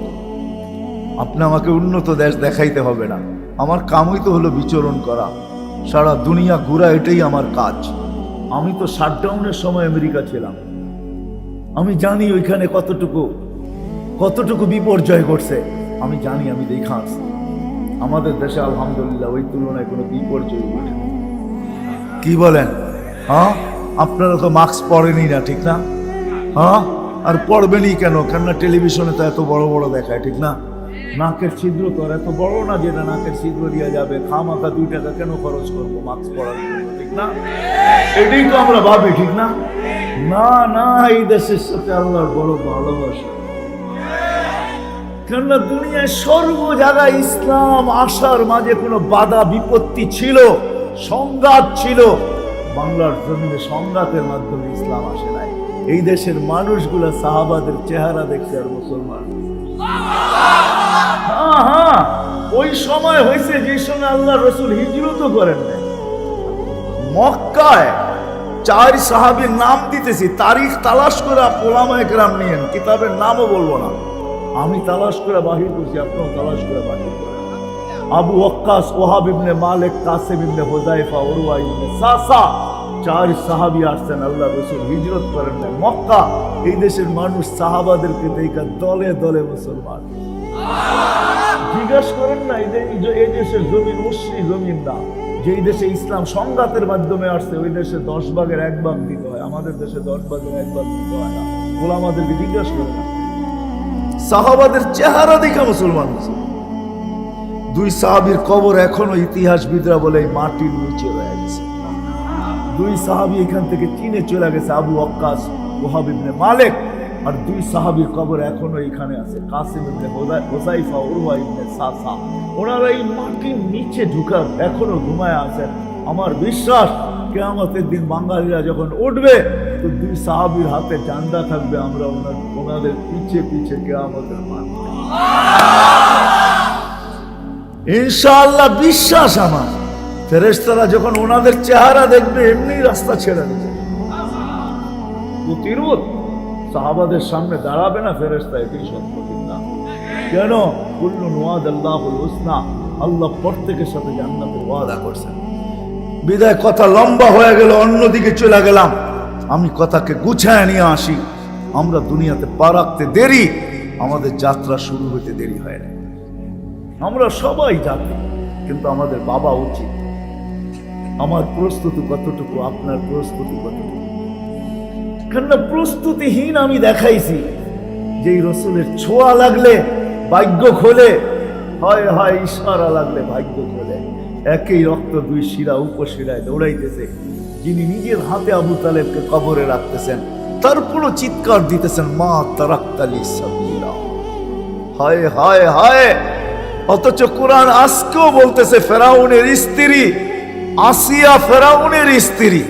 আপনি আমাকে উন্নত দেশ দেখাইতে হবে না, আমার কামই তো হলো বিচরণ করা, সারা দুনিয়া ঘোরা, এটাই আমার কাজ। আমি তো শাটডাউনের সময় আমেরিকা ছিলাম, আমি জানি ওইখানে কতটুকু বিপর্যয় ঘটছে, আমি জানি, আমি দেখা আসছি। আমাদের দেশে আলহামদুলিল্লাহ ওই তুলনায় কোনো বিপর্যয় ঘটে। কি বলেন? হ্যাঁ, আপনারা তো মাস্ক পরেনই না, ঠিক না? হ্যাঁ, আর পড়বেনই কেন? কেননা টেলিভিশনে তো এত বড় বড় দেখায়, ঠিক না? নাকের ছিদ্র তো আর এত বড় না যেটা নাকের ছিদ্র দিয়ে যাবে, খামাখা 2 টাকা কেন খরচ করবো মাস্ক পরার জন্য, ঠিক না? এটাই তো আমরা ভাবি, ঠিক না? না না, এই দেশের সাথে আল্লাহর বড় ভালোবাসা। কেননা দুনিয়ায় সর্ব জায়গায় ইসলাম আসার মাঝে কোনো বাধা বিপত্তি ছিল, সংঘাত ছিল। বাংলার জমিনে সংঘাতের মাধ্যমে ইসলাম আসে নাই। এই দেশের মানুষগুলো সাহাবাদের চেহারা দেখছে আর মুসলমান। হ্যাঁ, ওই সময় হয়েছে যে সময় আল্লাহ রসুল হিজরতও করেন নাই। মক্কায় 4 সাহাবীর নাম দিতেছি, তারিখ তালাশ করে ওলামায়ে কেরাম নিয়েন, কিতাবের নামও বলবো না, আমি তালাশ করে বাহির করছি, আপনিও তালাশ করে বাহির করেন। আবু ওয়াক্কাস, ওহাব ইবনে মালিক, কাসিম ইবনে হুযায়ফা, উরওয়া ইবনে সাসা, 4 সাহাবী আসছেন, আল্লাহ রাসূল হিজরত করেন না। মক্কা, এই দেশের মানুষ সাহাবাদেরকে দেখা দলে দলে মুসলমান। জিজ্ঞাসা করেন না, এই দেশের জমিন মুসলিম জমিন না, যেই দেশে ইসলাম সংঘাতের মাধ্যমে আসছে, ওই দেশে 10 ভাগের 1 ভাগ দিতে হয়, আমাদের দেশে 10 ভাগের 1 ভাগ দিতে হয় না। ওলামাদেরকে জিজ্ঞাসা করেন না, সাহাবাদের চেহারা দেখে মুসলমান হয়েছে। 2 সাহাবীর কবর এখনো ইতিহাসবিদরা বলে মাটির নিচে রয়ে গেছে। 2 সাহাবী এখান থেকে চীনে চলে গেছে, আবু ওয়াক্কাস, ওহাব ইবনে মালিক, আর 2 সাহাবীর কবর এখনো এখানে আছে, কাসিম ইবনে হুযায়ফা, উরওয়া ইবনে সাসা। ওনারা এই মাটির নিচে ঢুকা এখনো ঘুমায় আছেন। আমার বিশ্বাস কিয়ামতের দিন বাঙালিরা যখন উঠবে, তো 2 সাহাবীর হাতে জান্ডা থাকবে, আমরা ওনাদের পিছে পিছে কিয়ামতের মাঠ। ইনশাআল্লাহ বিশ্বাস আমার। ফেরেশতারা যখন ওনাদের চেহারা দেখবে, এমনি রাস্তা ছেড়ে দেবে। প্রতিরোধ সাহাবাদের সামনে দাঁড়াবে না ফেরেশতা, এটাই সত্য, ঠিক না? কেন? কুল্লু ওয়াদাল্লাহুল হুসনা, আল্লাহ প্রত্যেকের সাথে জান্নাতের ওয়াদা করছেন। বিদায় কথা লম্বা হয়ে গেল, অন্যদিকে চলে গেলাম। আমি কথাকে গুছায় নিয়ে আসি। আমরা দুনিয়াতে পা রাখতে দেরি, আমাদের যাত্রা শুরু হতে দেরি হয় না। আমরা সবাই জানি, কিন্তু আমাদের বাবা উচিত। আমার প্রস্তুতি কতটুকু, আপনার প্রস্তুতি কতটুকু? কেননা প্রস্তুতিহীন আমি দেখাইছি যে রসুলের ছোঁয়া লাগলে ভাগ্য খোলে, হয় হয় ইশারা লাগলে ভাগ্য খোলে। একই রক্ত দুই শিরা উপশিরায় দৌড়াইতেছে। যিনি নিজের হাতে আবু তালেবকে কবরে রাখতেছেন, তারপরও চিৎকার দিতেছেন, মা তারাক্তালি সাবিলা। হায় হায় হায়! অথচ কোরআন আজকেও বলতেছে ফেরাউনের স্ত্রী আসিয়া ফেরাউনের স্ত্রী,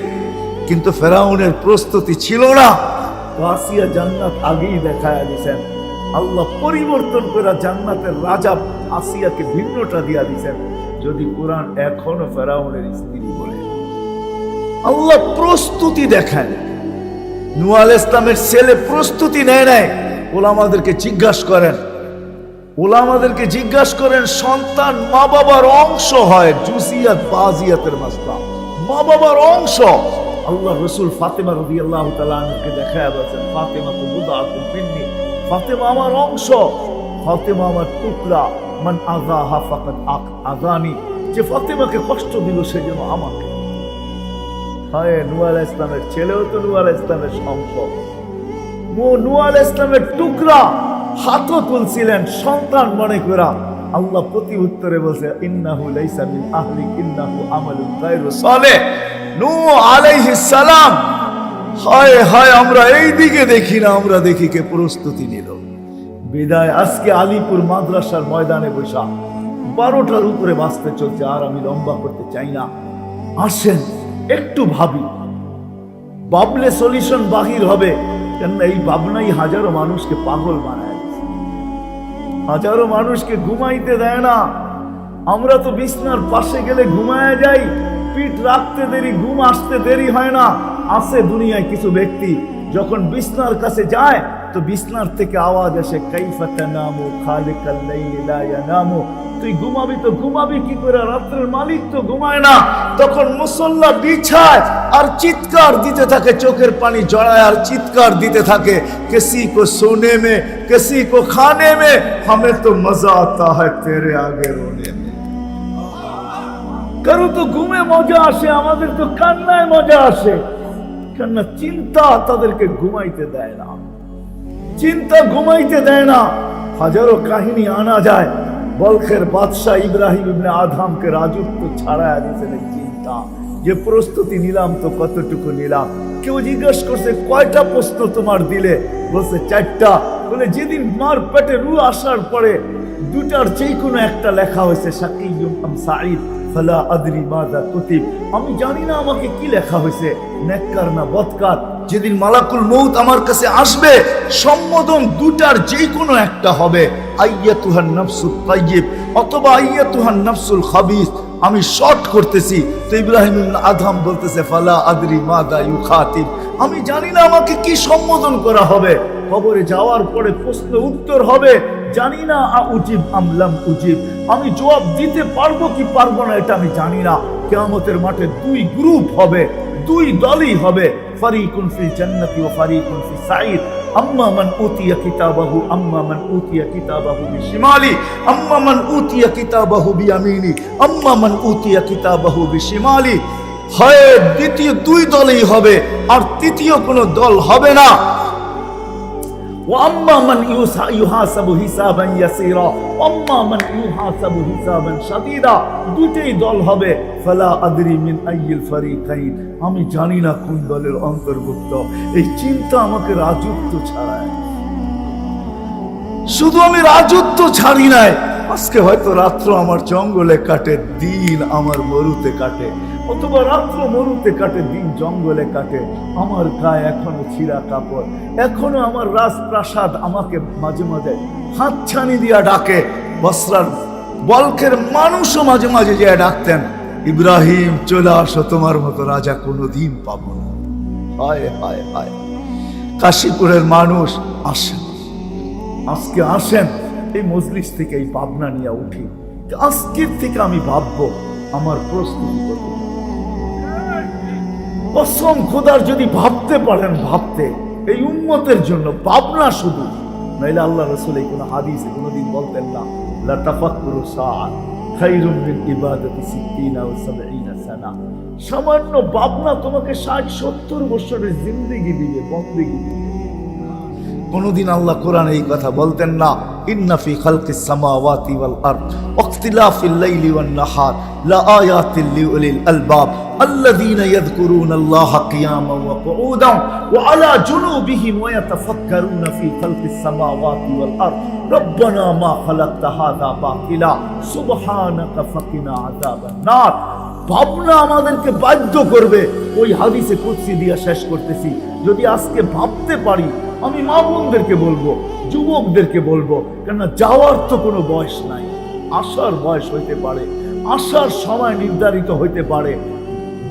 কিন্তু ফেরাউনের প্রস্তুতি ছিল না। আসিয়া জান্নাত আগেই দেখায় দিয়েছেন। আল্লাহ পরিবর্তন করে জান্নাতের রাজা আসিয়াকে ভিন্নটা দিয়া দিয়েছেন। যদি কোরআন এখনো ফেরাউনের স্ত্রী বলে, আল্লাহ প্রস্তুতি দেখেন। নূহ আলাইহিস সালামের ছেলে প্রস্তুতি নেয় নাই। ওলামাদেরকে জিজ্ঞাসা করেন, সন্তান মা বাবার অংশ হয়, জুসিয়াত বাজিয়াতের মাসলা, মা বাবার অংশ। আল্লাহ রসুল ফাতেমা রাদিয়াল্লাহু তাআলা আনহাকে দেখায় বলেছেন, ফাতেমা তো বুদআতুম মিন্নি, ফাতেমা আমার অংশ, ফাতেমা আমার টুকরা। মান আযাহা ফাকাদ আযানি, যে ফাতেমাকে কষ্ট দিল সে যেন আমাকে। হায়, নূহ আলাইহিস সালামের ছেলেও তো নূহ আলাইহিস সালামের অংশ, নূহ আলাইহিস সালামের টুকরা। হাতও তুলছিলেন সন্তান মনে করা। আল্লাহ প্রতি উত্তরে বলছে, ইন্নাহু লাইসা মিন আহলিক ইন্নাহু আমালুন গায়রু সালেহ। নূহ আলাইহিস সালাম। হায় হায়, আমরা এই দিকে দেখি না, আমরা দেখি কে প্রস্তুতি নিল। বিদায়। আজকে আলিপুর মাদ্রাসার ময়দানে বসা 12টার উপরে বাঁচতে চলছে, আর আমি লম্বা করতে চাই না। আসেন একটু ভাবি, ভাবলে সলিউশন বাহির হবে। কেননা এই ভাবনাই হাজারো মানুষকে পাগল বানায়, হাজারো মানুষকে ঘুমাইতে দেয় না। আমরা তো বিছনার পাশে গেলে ঘুমায় যাই, পিঠ রাখতে দেরি, ঘুম আসতে দেরি হয় না। আছে দুনিয়ায় কিছু ব্যক্তি যখন বিছনার কাছে যায় তো বিছনার থেকে আওয়াজ আসে, কাইফা তানামু খালিকাল লাইলি লা ইয়ানামু। তুই ঘুমাবি তো ঘুমাবি কি করে, রাতের মালিক তো ঘুমায় না। তখন মুসল্লা বিছায় আর চিৎকার দিতে থাকে, চোখের পানি জড়ায় আর চিৎকার দিতে থাকে, কিসি কো সোনে মে কিসি কো খানে মে হমেं তো মজা আতা হ্যায় তেরে আগে রোনে মে। কারো তো ঘুমে মজা আসে, আমাদের তো কান্নায় মজা আসে। কেননা চিন্তা তাদেরকে ঘুমাইতে দেয় না, চিন্তা ঘুমাইতে দেয় না। হাজারো কাহিনী আনা যায়। বলখের বাদশাহ ইব্রাহিম ইবনে আদহামকে রাজত্ব ছাড়ায় দিয়েছেন চিন্তা, যে প্রস্তুতি নিলাম তো কতটুকু নিলাম। কেউ জিজ্ঞেস করছে, কয়টা প্রশ্ন তোমার দিলে? বলছে 4টা। বলে যেদিন মার পেটে রু আসার পরে 2টার যে কোনো একটা লেখা হয়েছে, শাকিয়ুম আম সাঈদ ফালা আদরি মাযা কুতিব। আমি জানি না আমাকে কি লেখা হয়েছে, নেককার না বদকার। যেদিন মালাকুল মউত আমার কাছে আসবে, সম্বোধন 2টার যে কোনো একটা হবে, আইয়াতুহান নাফসুত তাইয়্যিব অথবা আইয়াতুহান নাফসুল খাবিস। আমি শর্ট করতেছি তো ইব্রাহিম ইবনে আদহাম বলতেছে, ফালা আদরি মাযা ইউখাতিব। আমি জানি না আমাকে কি সম্বোধন করা হবে। কবরে যাওয়ার পরে প্রশ্ন উত্তর হবে, জানি না উজিব আমলাম উজিব। আমি জবাব দিতে পারবো কি পারবো না এটা আমি জানি না। কিয়ামতের মাঠে 2 গ্রুপ হবে, 2 দলই হবে, ফারিকুন ফিল জান্নাতি ওয়া ফারিকুন ফিস সাঈদ। আম্মা মান উতিয়া কিতাবাহু আম্মা মান উতিয়া কিতাবাহু বিশিমালি আম্মা মান উতিয়া কিতাবাহু বিয়ামিনি আম্মা মান উতিয়া কিতাবাহু বিশিমালি। হয় দ্বিতীয় 2 দলই হবে, আর তৃতীয় কোনো দল হবে না। وأما من يحاسب حسابا يسيرا وأما من يحاسب حسابا شديدا। 2টেই দল হবে। ফালা আদরি মিন আইয়িল ফারিকাইন। আমি জানি না কোন দলের অন্তর্ভুক্ত। এই চিন্তা আমাকে রাজত্ব ছাড়ায়। শুধু আমি রাজত্ব ছাড়ি নাই, আজকে হয়তো রাত্র আমার জঙ্গলে কাটে, দিন আমার মরুতে কাটে, অথবা রাত্র মরুতে কাটে, দিন জঙ্গলে কাটে। আমার গায়ে এখনো ছিঁড়া কাপড়, এখনো আমার রাজপ্রাসাদ আমাকে মাঝে মাঝে হাতছানি দিয়া ডাকে। বসরার বলখের মানুষও মাঝে মাঝে যে ডাকতেন, ইব্রাহিম চলে আসো, তোমার মতো রাজা কোনোদিন পাবো না। হায় হায় হায়! কাশীপুরের মানুষ আসেন, আজকে আসেন এই মজলিস থেকে এই ভাবনা নিয়ে উঠি। আজকের থেকে আমি ভাববো আমার প্রস্তুতি কত। কসম খোদার, যদি ভাবতে পারেন, ভাবতে এই উম্মতের জন্য ভাবনা, শুধু নইলে আল্লাহ রাসূল এই কোন হাদিসে কোনদিন বলতেন না লা তাফাক্কুরু সাআত খায়রুম মিন ইবাদাতি 60 আও 70 সানা। সামান্য ভাবনা তোমাকে 60-70 বছরের জিন্দেগি দিবে, বন্দেগি দিবে। কোনদিন আল্লাহ কোরআনে এই কথা বলতেন না ইন্না ফি খালকিস সামাওয়াতি ওয়াল আরদ ওয়াখতিলাফিল লাইলি ওয়ান নাহার লাআয়াতিল লিউলিল আলবাব আল্লাযীনা ইয়াযকুরুনাল্লাহা কিয়ামান ওয়া কুউদান ওয়া আলা জুনুবিহিম ওয়া ইয়াতাফাক্কারুনা ফি খালকিস সামাওয়াতি ওয়াল আরদ রব্বানা মা খালাকতা হাযা বাতিলা সুবহানাকা ফাকিনা আযাবান নার। ভাবনা আমাদেরকে বাধ্য করবে। ওই হাদিসে কুদসি দিয়া শেষ করতেছি, যদি আজকে ভাবতে পারি, আমি মা বোনদেরকে বলবো, যুবকদেরকে বলবো, কেননা যাওয়ার তো কোনো বয়স নাই, আসার বয়স হইতে পারে, আসার সময় নির্ধারিত হইতে পারে।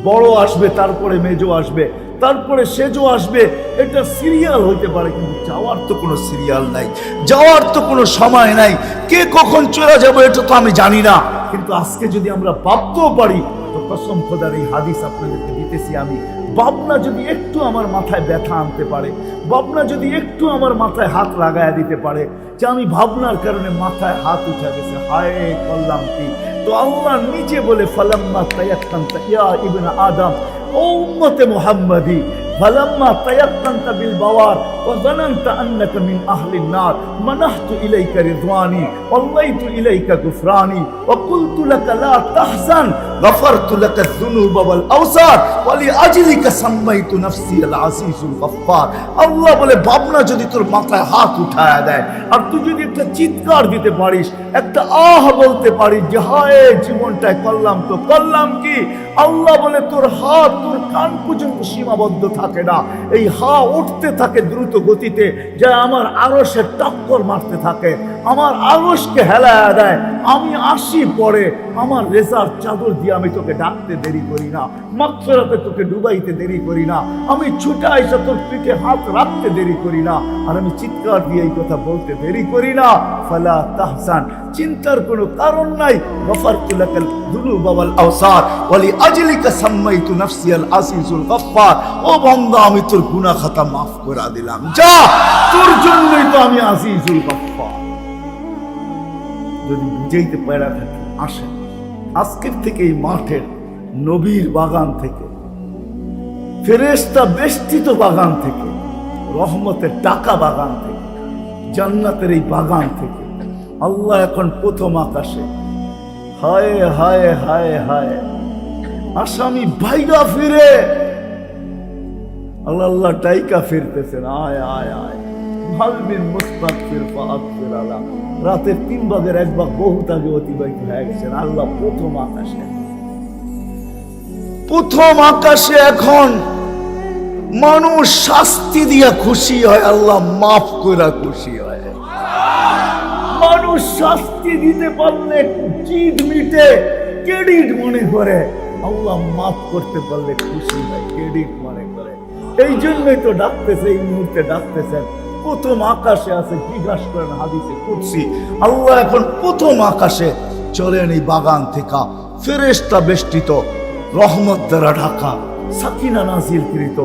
বড় আসবে, তারপরে মেজো আসবে, তারপরে সেজো আসবে, এটা সিরিয়াল হইতে পারে, কিন্তু যাওয়ার তো কোনো সিরিয়াল নাই, যাওয়ার তো কোনো সময় নাই। কে কখন চলে যাবে এটা তো আমি জানি না, কিন্তু আজকে যদি আমরা ভাবতেও পারি তো কসম খোদার এই হাদিস আপনাদেরকে দিতেছি আমি, ভাবনা যদি একটু আমার মাথায় ব্যথা আনতে পারে, ভাবনা যদি একটু আমার মাথায় হাত লাগায়া দিতে পারে যে আমি ভাবনার কারণে মাথায় হাত উঠে গেছে, হায় করলাম কি, তো আল্লাহ নিজে বলে ফালাম্মা তায়াক্কানতা ইয়া ইবনা আদম, ও উম্মতে মুহাম্মাদি, ফালাম্মা তায়াক্কানতা বিল বাওয়ার ওয়া যানানতা আন্নাকা মিন আহলিন নার মানাহতু ইলাইকা রিদওয়ানি ওয়াল্লাইতু ইলাইকা গুফরানি ওয়া কুলতু লাকা লা তাহজান গাফারতু লাকা যুনুবা ওয়াল আওসার ওয়া লিআজলিকা সাম্মাইতু নাফসি আল আজিজুল গফফার। আল্লাহ বলে ভাবনা যদি তোর মাথায় হাত উঠায় দেয়, আর তুই যদি একটা চিৎকার দিতে পারিস, একটা আহ বলতে পারিস যে হায় জীবনটায় করলাম তো করলাম কি, আল্লাহ বলে তোর হাত তোর কান পর্যন্ত সীমাবদ্ধ থাকে না, এই হা উঠতে থাকে দ্রুত গতিতে, যা আমার আরশের টক্কর মারতে থাকে, আমার আরশকে হেলায়া দেয়। আমি আসি পরে আমার রেজার চাদর দিয়ে আমি তোকে ডাকতে দেরি করি না, মাগফিরাতে তোকে ডুবাইতে দেরি করি না, আমি ছুটে আইসা তোর পিঠে হাত রাখতে দেরি করি না, আর আমি চিৎকার দিয়ে এই কথা বলতে দেরি করি না। ফালা তাহজান, চিন্তার কোনো কারণ নাই। গাফারতু লাকাল যুনুবা ওয়াল আওসার ওয়া লিআজলিকা সাম্মাইতু নাফসি আল আজিজুল গফফার। ও বান্দা, আমি তোর গুনাহ খাতা মাফ করে দিলাম, যা, তোর জন্যই তো আমি আজিজুল গফফার। যদি বুঝাইতে পারা থাকে, আসেন আজকের থেকে এই মাঠের নবীর বাগান থেকে, ফেরেশতা বেষ্টিত বাগান থেকে, রহমতের টাকা বাগান থেকে, জান্নাতের এই বাগান থেকে আল্লাহ এখন প্রথম আকাশে, হায় হায় হায় হায়, আসামি ভাইগা ফিরে, আল্লাহ আল্লাহ টাইকা ফিরতেছেন, আয় আয় আয় ভালবিন মুস্তাগফির ফাগফির আলা। রাতের 3 ভাগের 1 ভাগ বহুত আগে অতিবাহিত হয়ে গেছেন। আল্লাহ প্রথম আকাশে, প্রথম আকাশে এখন মানুষ শাস্তি দিয়া খুশি হয়, আল্লাহ মাফ করে খুশি হয়। মানুষ শাস্তি দিতে পারলে জিদ মিটে, ক্রেডিট মনে করে, আল্লাহ মাফ করতে পারলে খুশি হয়, ক্রেডিট মনে করে। এই জন্যই তো ডাকতেছে, এই মুহূর্তে ডাকতেছেন। প্রথম আকাশে আছে, জিজ্ঞাসা করেন হাদিসে কুদসি, আল্লাহ এখন প্রথম আকাশে চলেন এই বাগান থেকে, ফেরেশতা বেষ্টিত, রহমত দ্বারা ঢাকা, সাকিনা নাজিলকৃত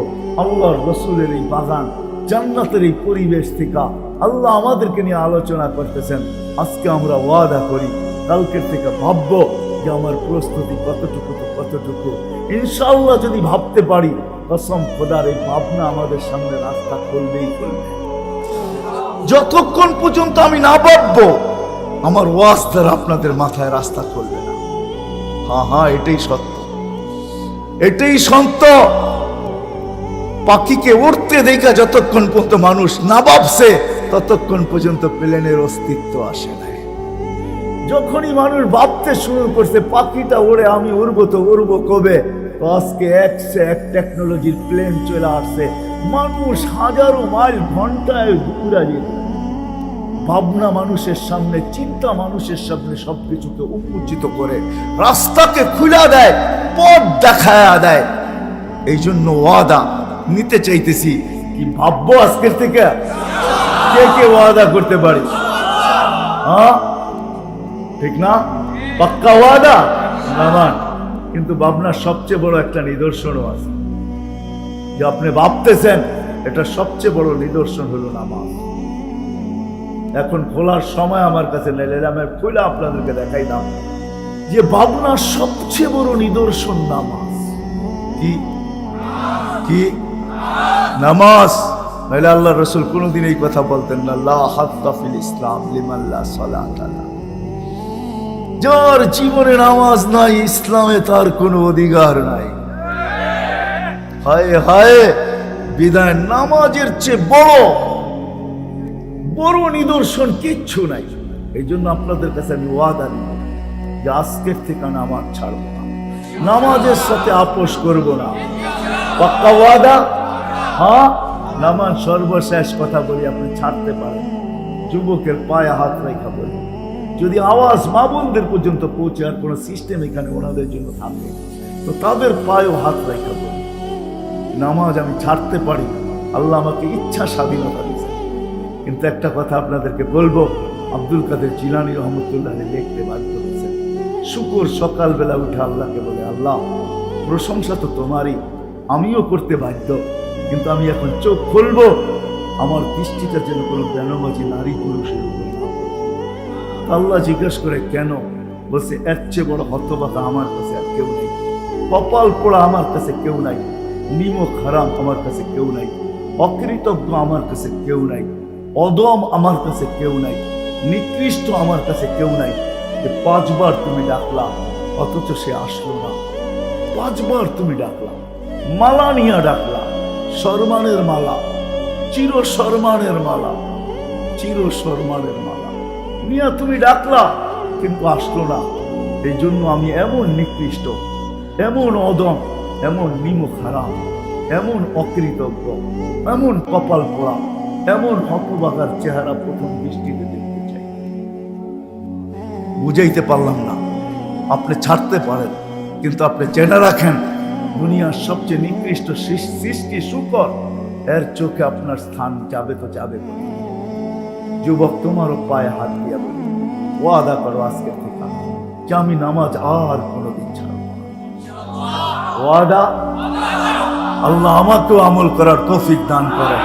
আল্লাহর রাসূলের এই বাগান, জান্নাতের এই পরিবেশ থেকে আল্লাহ আমাদেরকে নিয়ে আলোচনা করতেছেন। আজকে আমরা ওয়াদা করি, কালকের থেকে ভাববো যে আমার প্রস্তুতি কতটুকু তো কতটুকু। ইনশাআল্লাহ যদি ভাবতে পারি, কসম খোদার এই ভাবনা আমাদের সামনে রাস্তা খুলবেই খুলবে। যতক্ষণ পর্যন্ত আমি না ভাববো, আমার ওয়াজ দ্বারা আপনাদের মাথায় রাস্তা খুলবে না। হ্যাঁ হ্যাঁ, এটাই সত্য, এটাই সত্য। পাখিকে উড়তে দেখা যতক্ষণ পর্যন্ত মানুষ না ভাবছে, ততক্ষণ পর্যন্ত প্লেনের অস্তিত্ব আসে না। যখনই মানুষ ভাবতে শুরু করছে পাখিটা ওড়ে, আমি উড়বো, তো উড়বো কবে, তো আজকে 101 টেকনোলজির প্লেন চলে আসছে, মানুষ হাজারো মাইল ঘন্টায় উড়া যেত। ভাবনা মানুষের সামনে, চিন্তা মানুষের সামনে সবকিছুকে উন্মোচিত করে, রাস্তাকে খুলে দেয়, পথ দেখায়া দেয়। এই জন্য ওয়াদা নিতে চাইতেছি, কি ভাববো আজকের থেকে? কে কে ওয়াদা করতে পারি? হ্যাঁ, ঠিক না? পাক্কা ওয়াদা নামান। কিন্তু ভাবনার সবচেয়ে বড় একটা নিদর্শনও আছে, যে আপনি ভাবতেছেন, এটা সবচেয়ে বড় নিদর্শন হলো নামাজ। এখন খোলার সময় আমার কাছে নেই, আমি খুলে আপনাদেরকে দেখাইলাম যে ভাবনার সবচেয়ে বড় নিদর্শন নামাজ। কি কি নামাজ? নাহলে আল্লাহ রসুল কোনোদিন এই কথা বলতেন না, লা হাদ্দা ফিল ইসলাম লিমান লা সালাতা লাহু। যার জীবনে নামাজ নাই, ইসলামে তার কোনো অধিকার নাই। হায় হায়, বিদায় নামাজের চেয়ে বড় নিদর্শন কিচ্ছু নাই। এই জন্য আপনাদের কাছে আমি ওয়াদা নিব যে আজকের থেকে নামাজ ছাড়বো না, নামাজের সাথে আপোষ করব না। পাক্কা ওয়াদা? হ্যাঁ। নামাজ সর্বশেষ কথা বলি, আপনি ছাড়তে পারেন। যুবকের পায়ে হাত রেখা বলি, যদি আওয়াজ মা বোনদের পর্যন্ত পৌঁছে আর কোনো সিস্টেম এখানে ওনাদের জন্য থাকে, তো তাদের পায়েও হাত রেখা বলি, নামাজ আমি ছাড়তে পারি। আল্লাহ আমাকে ইচ্ছা স্বাধীনতা দিয়েছে। কিন্তু একটা কথা আপনাদেরকে বলবো, আব্দুল কাদের জিলানী রহমতুল্লাহ লিখতে বাধ্য হয়েছে, শুকর সকালবেলা উঠে আল্লাহকে বলে, আল্লাহ প্রশংসা তো তোমারই, আমিও করতে বাধ্য, কিন্তু আমি এখন চোখ খুলবো, আমার দৃষ্টিটা যেন কোনো বেনামাজি নারী পুরুষের উপর না পড়ে। আল্লাহ জিজ্ঞেস করে কেন? বলছে, এর চেয়ে বড় হতভাগা আমার কাছে আর কেউ নাই, কপাল পোড়া আমার কাছে কেউ নাই, নিমক হারাম আমার কাছে কেউ নাই, অকৃতজ্ঞ আমার কাছে কেউ নাই, অদম আমার কাছে কেউ নাই, নিকৃষ্ট আমার কাছে কেউ নাই। যে 5 বার তুমি ডাকলা অথচ সে আসলো না, 5 বার তুমি ডাকলা, মালা নিয়ে ডাকলা, সম্মানের মালা, চির সম্মানের মালা, চির সম্মানের মালা নিয়ে তুমি ডাকলা, কিন্তু আসলো না। এই জন্য আমি এমন নিকৃষ্ট, এমন অদম, এমন নিমক হারাম, এমন অকৃতজ্ঞ, এমন কপাল পোড়া, এমন হতভাগার চেহারা প্রথম দৃষ্টিতে দেখতে চাই। বুঝাইতে পারলাম না? আপনি ছাড়তে পারেন, কিন্তু আপনি জেনে রাখেন, দুনিয়ার সবচেয়ে নিকৃষ্ট সৃষ্টি শুকর, এর চোখে আপনার স্থান যাবে তো যাবে। যুবক, তোমারও পায়ে হাত দিয়া বলি, ওয়াদা করো আজকে থেকে যে আমি নামাজ আর কোনোদিন ছাড়ব না। ওয়াদা? আল্লাহ আমাকেও আমল করার তৌফিক দান করে,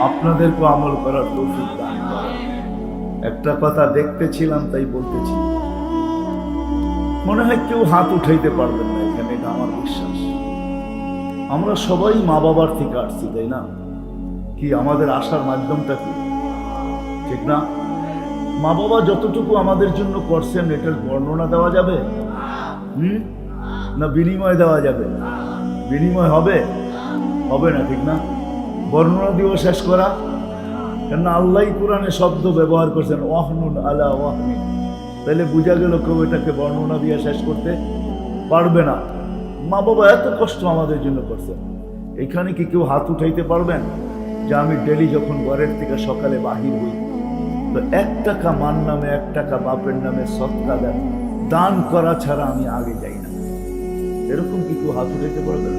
আপনাদেরকেও আমল করার তৌফিক দান করে। একটা কথা দেখতেছিলাম তাই বলতেছি, মনে হয় কেউ হাত উঠাইতে পারবেন না এখানে, এটা আমার বিশ্বাস। আমরা সবাই মা বাবার থেকে আসছি, তাই না? কি আমাদের আসার মাধ্যমটা কি, ঠিক না? মা বাবা যতটুকু আমাদের জন্য করছেন এটার বর্ণনা দেওয়া যাবে? না বিনিময় দেওয়া যাবে? বিনিময় হবে? হবে না, ঠিক না? বর্ণনা দিয়েও শেষ করা, কেননা আল্লাহ কোরআনে শব্দ ব্যবহার করছেন ওয়াহনুন আলা ওয়াহনিন, তাহলে বোঝা গেল কেউ এটাকে বর্ণনা দিয়ে শেষ করতে পারবে না। মা বাবা এত কষ্ট আমাদের জন্য করছেন, এখানে কি কেউ হাত উঠাইতে পারবেন যে আমি ডেলি যখন ঘরের থেকে সকালে বাহির হই, তো 1 টাকা মার নামে 1 টাকা বাপের নামে সদকা দেন, দান করা ছাড়া আমি আগে যাই না? এরকম কি কেউ হাত উঠাইতে পারবেন?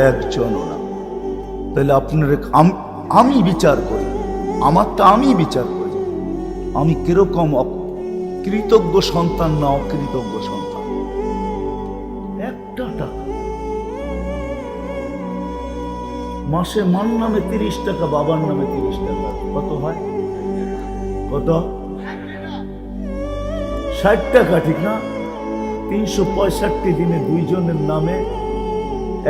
একজনও না। তাহলে আপনার আমি বিচার করি, আমারটা আমি বিচার করি, আমি কিরকম কৃতজ্ঞ সন্তান না অকৃতজ্ঞ সন্তান? 1 টাকা মাসে মার নামে 30 টাকা, বাবার নামে 30 টাকা, কত হয়? কত? 60 টাকা, ঠিক না? 365 দিনে 2 জনের নামে,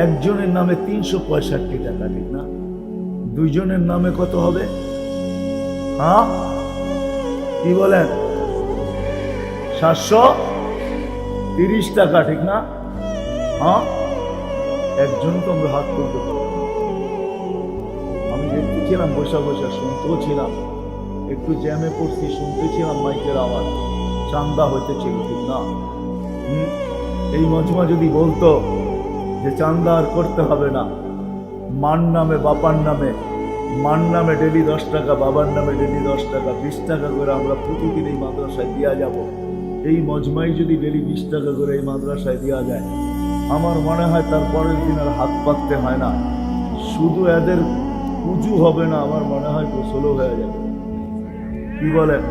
একজনের নামে 365 টাকা, ঠিক না? 2 জনের নামে কত হবে? হ্যাঁ কি বলেন? 730 টাকা, ঠিক না? হ্যাঁ, একজন তো আমরা হাত তুলতে পারবো। আমি দেখতেছিলাম, বসা বসা শুনতেও ছিলাম, একটু জ্যামে পড়ছি, শুনতেছিলাম মাইকের আওয়াজ, চান্দা হইতেছিল, ঠিক না? এই মজমা যদি বলতো যে চান্দা আর করতে হবে না, মার নামে বাবার নামে, মার নামে ডেলি 10 টাকা, বাবার নামে ডেলি 10 টাকা, 20 টাকা করে আমরা প্রতিদিন এই মাদ্রাসায় দেওয়া যাব। এই মজমাই যদি ডেলি 20 টাকা করে এই মাদ্রাসায় দেওয়া যায়, আমার মনে হয় তার পরের দিন আর হাত পাততে হয় না, শুধু এদের উজু হবে না, আমার মনে হয় গোসলও হয়ে যাবে। কি বলেন?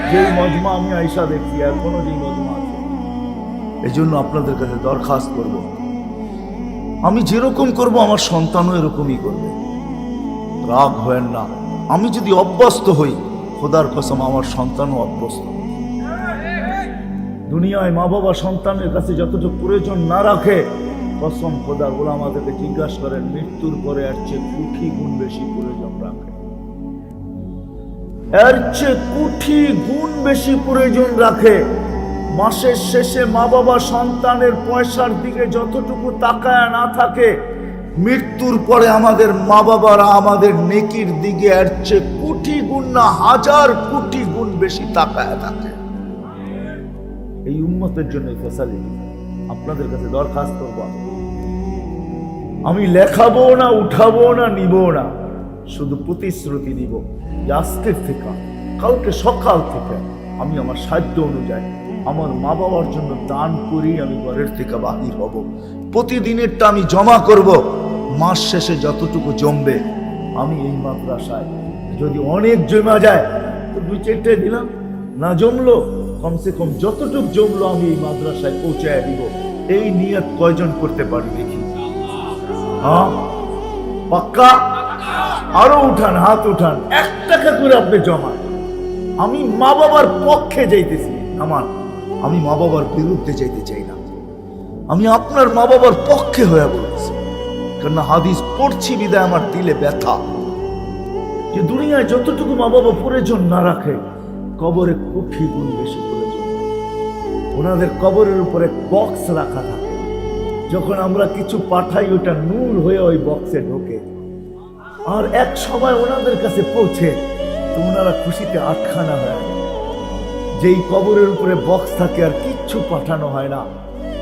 যেই মজমা আমি আইসা দেখছি, এখনো যেই মজমা আছে। এই জন্য আপনাদের কাছে দরখাস্ত করব, আমি যেরকম করব আমার সন্তানও এরকমই করবে। রাগ হয় না, আমি যদি অভ্যস্ত হই, খোদার কসম আমার সন্তানও অভ্যস্ত। দুনিয়ায় মা বাবা সন্তানের কাছে যতটুকু প্রয়োজন না রাখে, কসম খোদার, ওরা আমাদেরকে জিজ্ঞাসা করেন মৃত্যুর পরে এর চেয়ে কোটি গুণ বেশি প্রয়োজন রাখে, এর চেয়ে কোটি গুণ বেশি প্রয়োজন রাখে। মাসের শেষে মা বাবা সন্তানের পয়সার দিকে যতটুকু তাকায় না থাকে, মৃত্যুর পরে আমাদের মা বাবারা আমাদের নেকির দিকে এর চেয়ে কোটি গুণ না হাজার কোটি গুণ বেশি তাকায় থাকে। এই উম্মতের জন্য ফ্যাসিলিটি আপনাদের কাছে দরখাস্ত করব, আমি লেখাবো না, উঠাবো না, নিব না, শুধু প্রতিশ্রুতি দিব যে আজকের থেকে কালকে সকাল থেকে আমি আমার সাধ্য অনুযায়ী আমার মা বাবার জন্য দান করি, আমি ঘরের থেকে বাহির হব। প্রতিদিনেরটা আমি জমা করব, মাস শেষে যতটুকু জমবে আমি এই মাদ্রাসায়, যদি অনেক জমা যায় তো 2-4টা দিলাম, না জমলো কমসে কম যতটুকু জমলো আমি এই মাদ্রাসায় পৌঁছায় দিব। এই নিয়ত কয়জন করতে পারি দেখি? হ্যাঁ, পাক্কা? আরো উঠান, হাত উঠান, 1 টাকা করে আপনি জমান। আমি মা বাবার পক্ষে যাইতেছি, আমি মা বাবার বিরুদ্ধে যাইতে চাই না, আমি আপনার মা বাবার পক্ষে হয়ে বলতেছি। কারণ হাদিস পড়ছি বিদায় আমার দিলে ব্যথা, যে দুনিয়ায় যতটুকু মা বাবা প্রয়োজন না রাখে, কবরে কোটি গুণ বেশি প্রয়োজন। ওনাদের কবরের উপরে বক্স রাখা থাকে, যখন আমরা কিছু পাঠাই ওটা নূর হয়ে ওই বক্সে ঢোকে, আর এক সময় ওনাদের কাছে পৌঁছে তো ওনারা খুশিতে আটখানা হয়। যেই কবরের উপরে বক্স থাকে আর কিচ্ছু পাঠানো হয় না,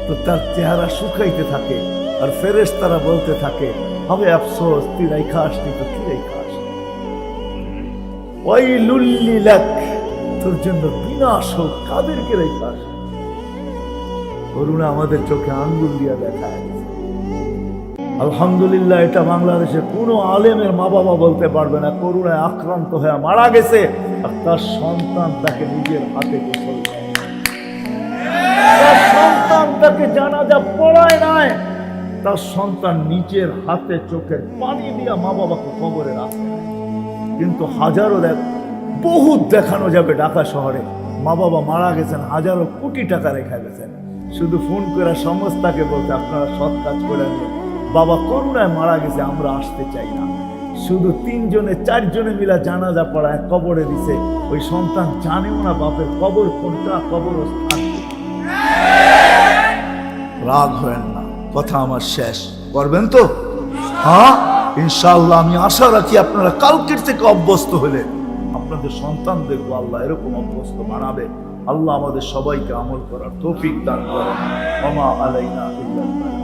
তো তার চেহারা শুকাইতে থাকে, আর ফেরেশতারা বলতে থাকে, হবে আফসোস, তুই রাইখা আসনি তো কি রাইখা আসনি, ওয়াইলুল লিলাক, তোর জন্য বিনাশ হোক, কাদেরকে রাইখা আসনি। করুণা আমাদের চোখে আঙ্গুল দিয়া দেখায়। আলহামদুলিল্লাহ, এটা বাংলাদেশে কোনো আলেমের মা বাবা বলতে পারবে না করুণায় আক্রান্ত হয়ে মারা গেছে আর তার সন্তান তাকে নিজের হাতে গোসল দেয়, তার সন্তান তাকে জানাজা পড়ায় নাই, তার সন্তান নিজের হাতে চোখের পানি দিয়া মা বাবাকে কবরে রাখে। কিন্তু হাজারো বহুত দেখানো যাবে ঢাকা শহরে মা বাবা মারা গেছেন, হাজারো কোটি টাকা রেখে গেছেন, শুধু ফোন করে সংস্থাকে বলতে আপনারা সৎ কাজ করে নিন, বাবা করুণায় মারা গেছে, আমরা আসতে চাই না। শুধু 3-4 জনে মিলা জানাজা পড়ায় কবরে দিছে, ওই সন্তান জানেও না বাপের কবর কোনটা, কবরস্থান। রাগ হয়েন না, কথা আমার শেষ করবেন তো? হ্যাঁ ইনশাআল্লাহ। আমি আশা রাখি আপনারা কালকের থেকে অভ্যস্ত হলে আপনাদের সন্তানদেরকে আল্লাহ এরকম অভ্যস্ত বানাবে। আল্লাহ আমাদের সবাইকে আমল করার তৌফিক দান করেন। ওমা আলাইনা ইল্লাল বালাগ।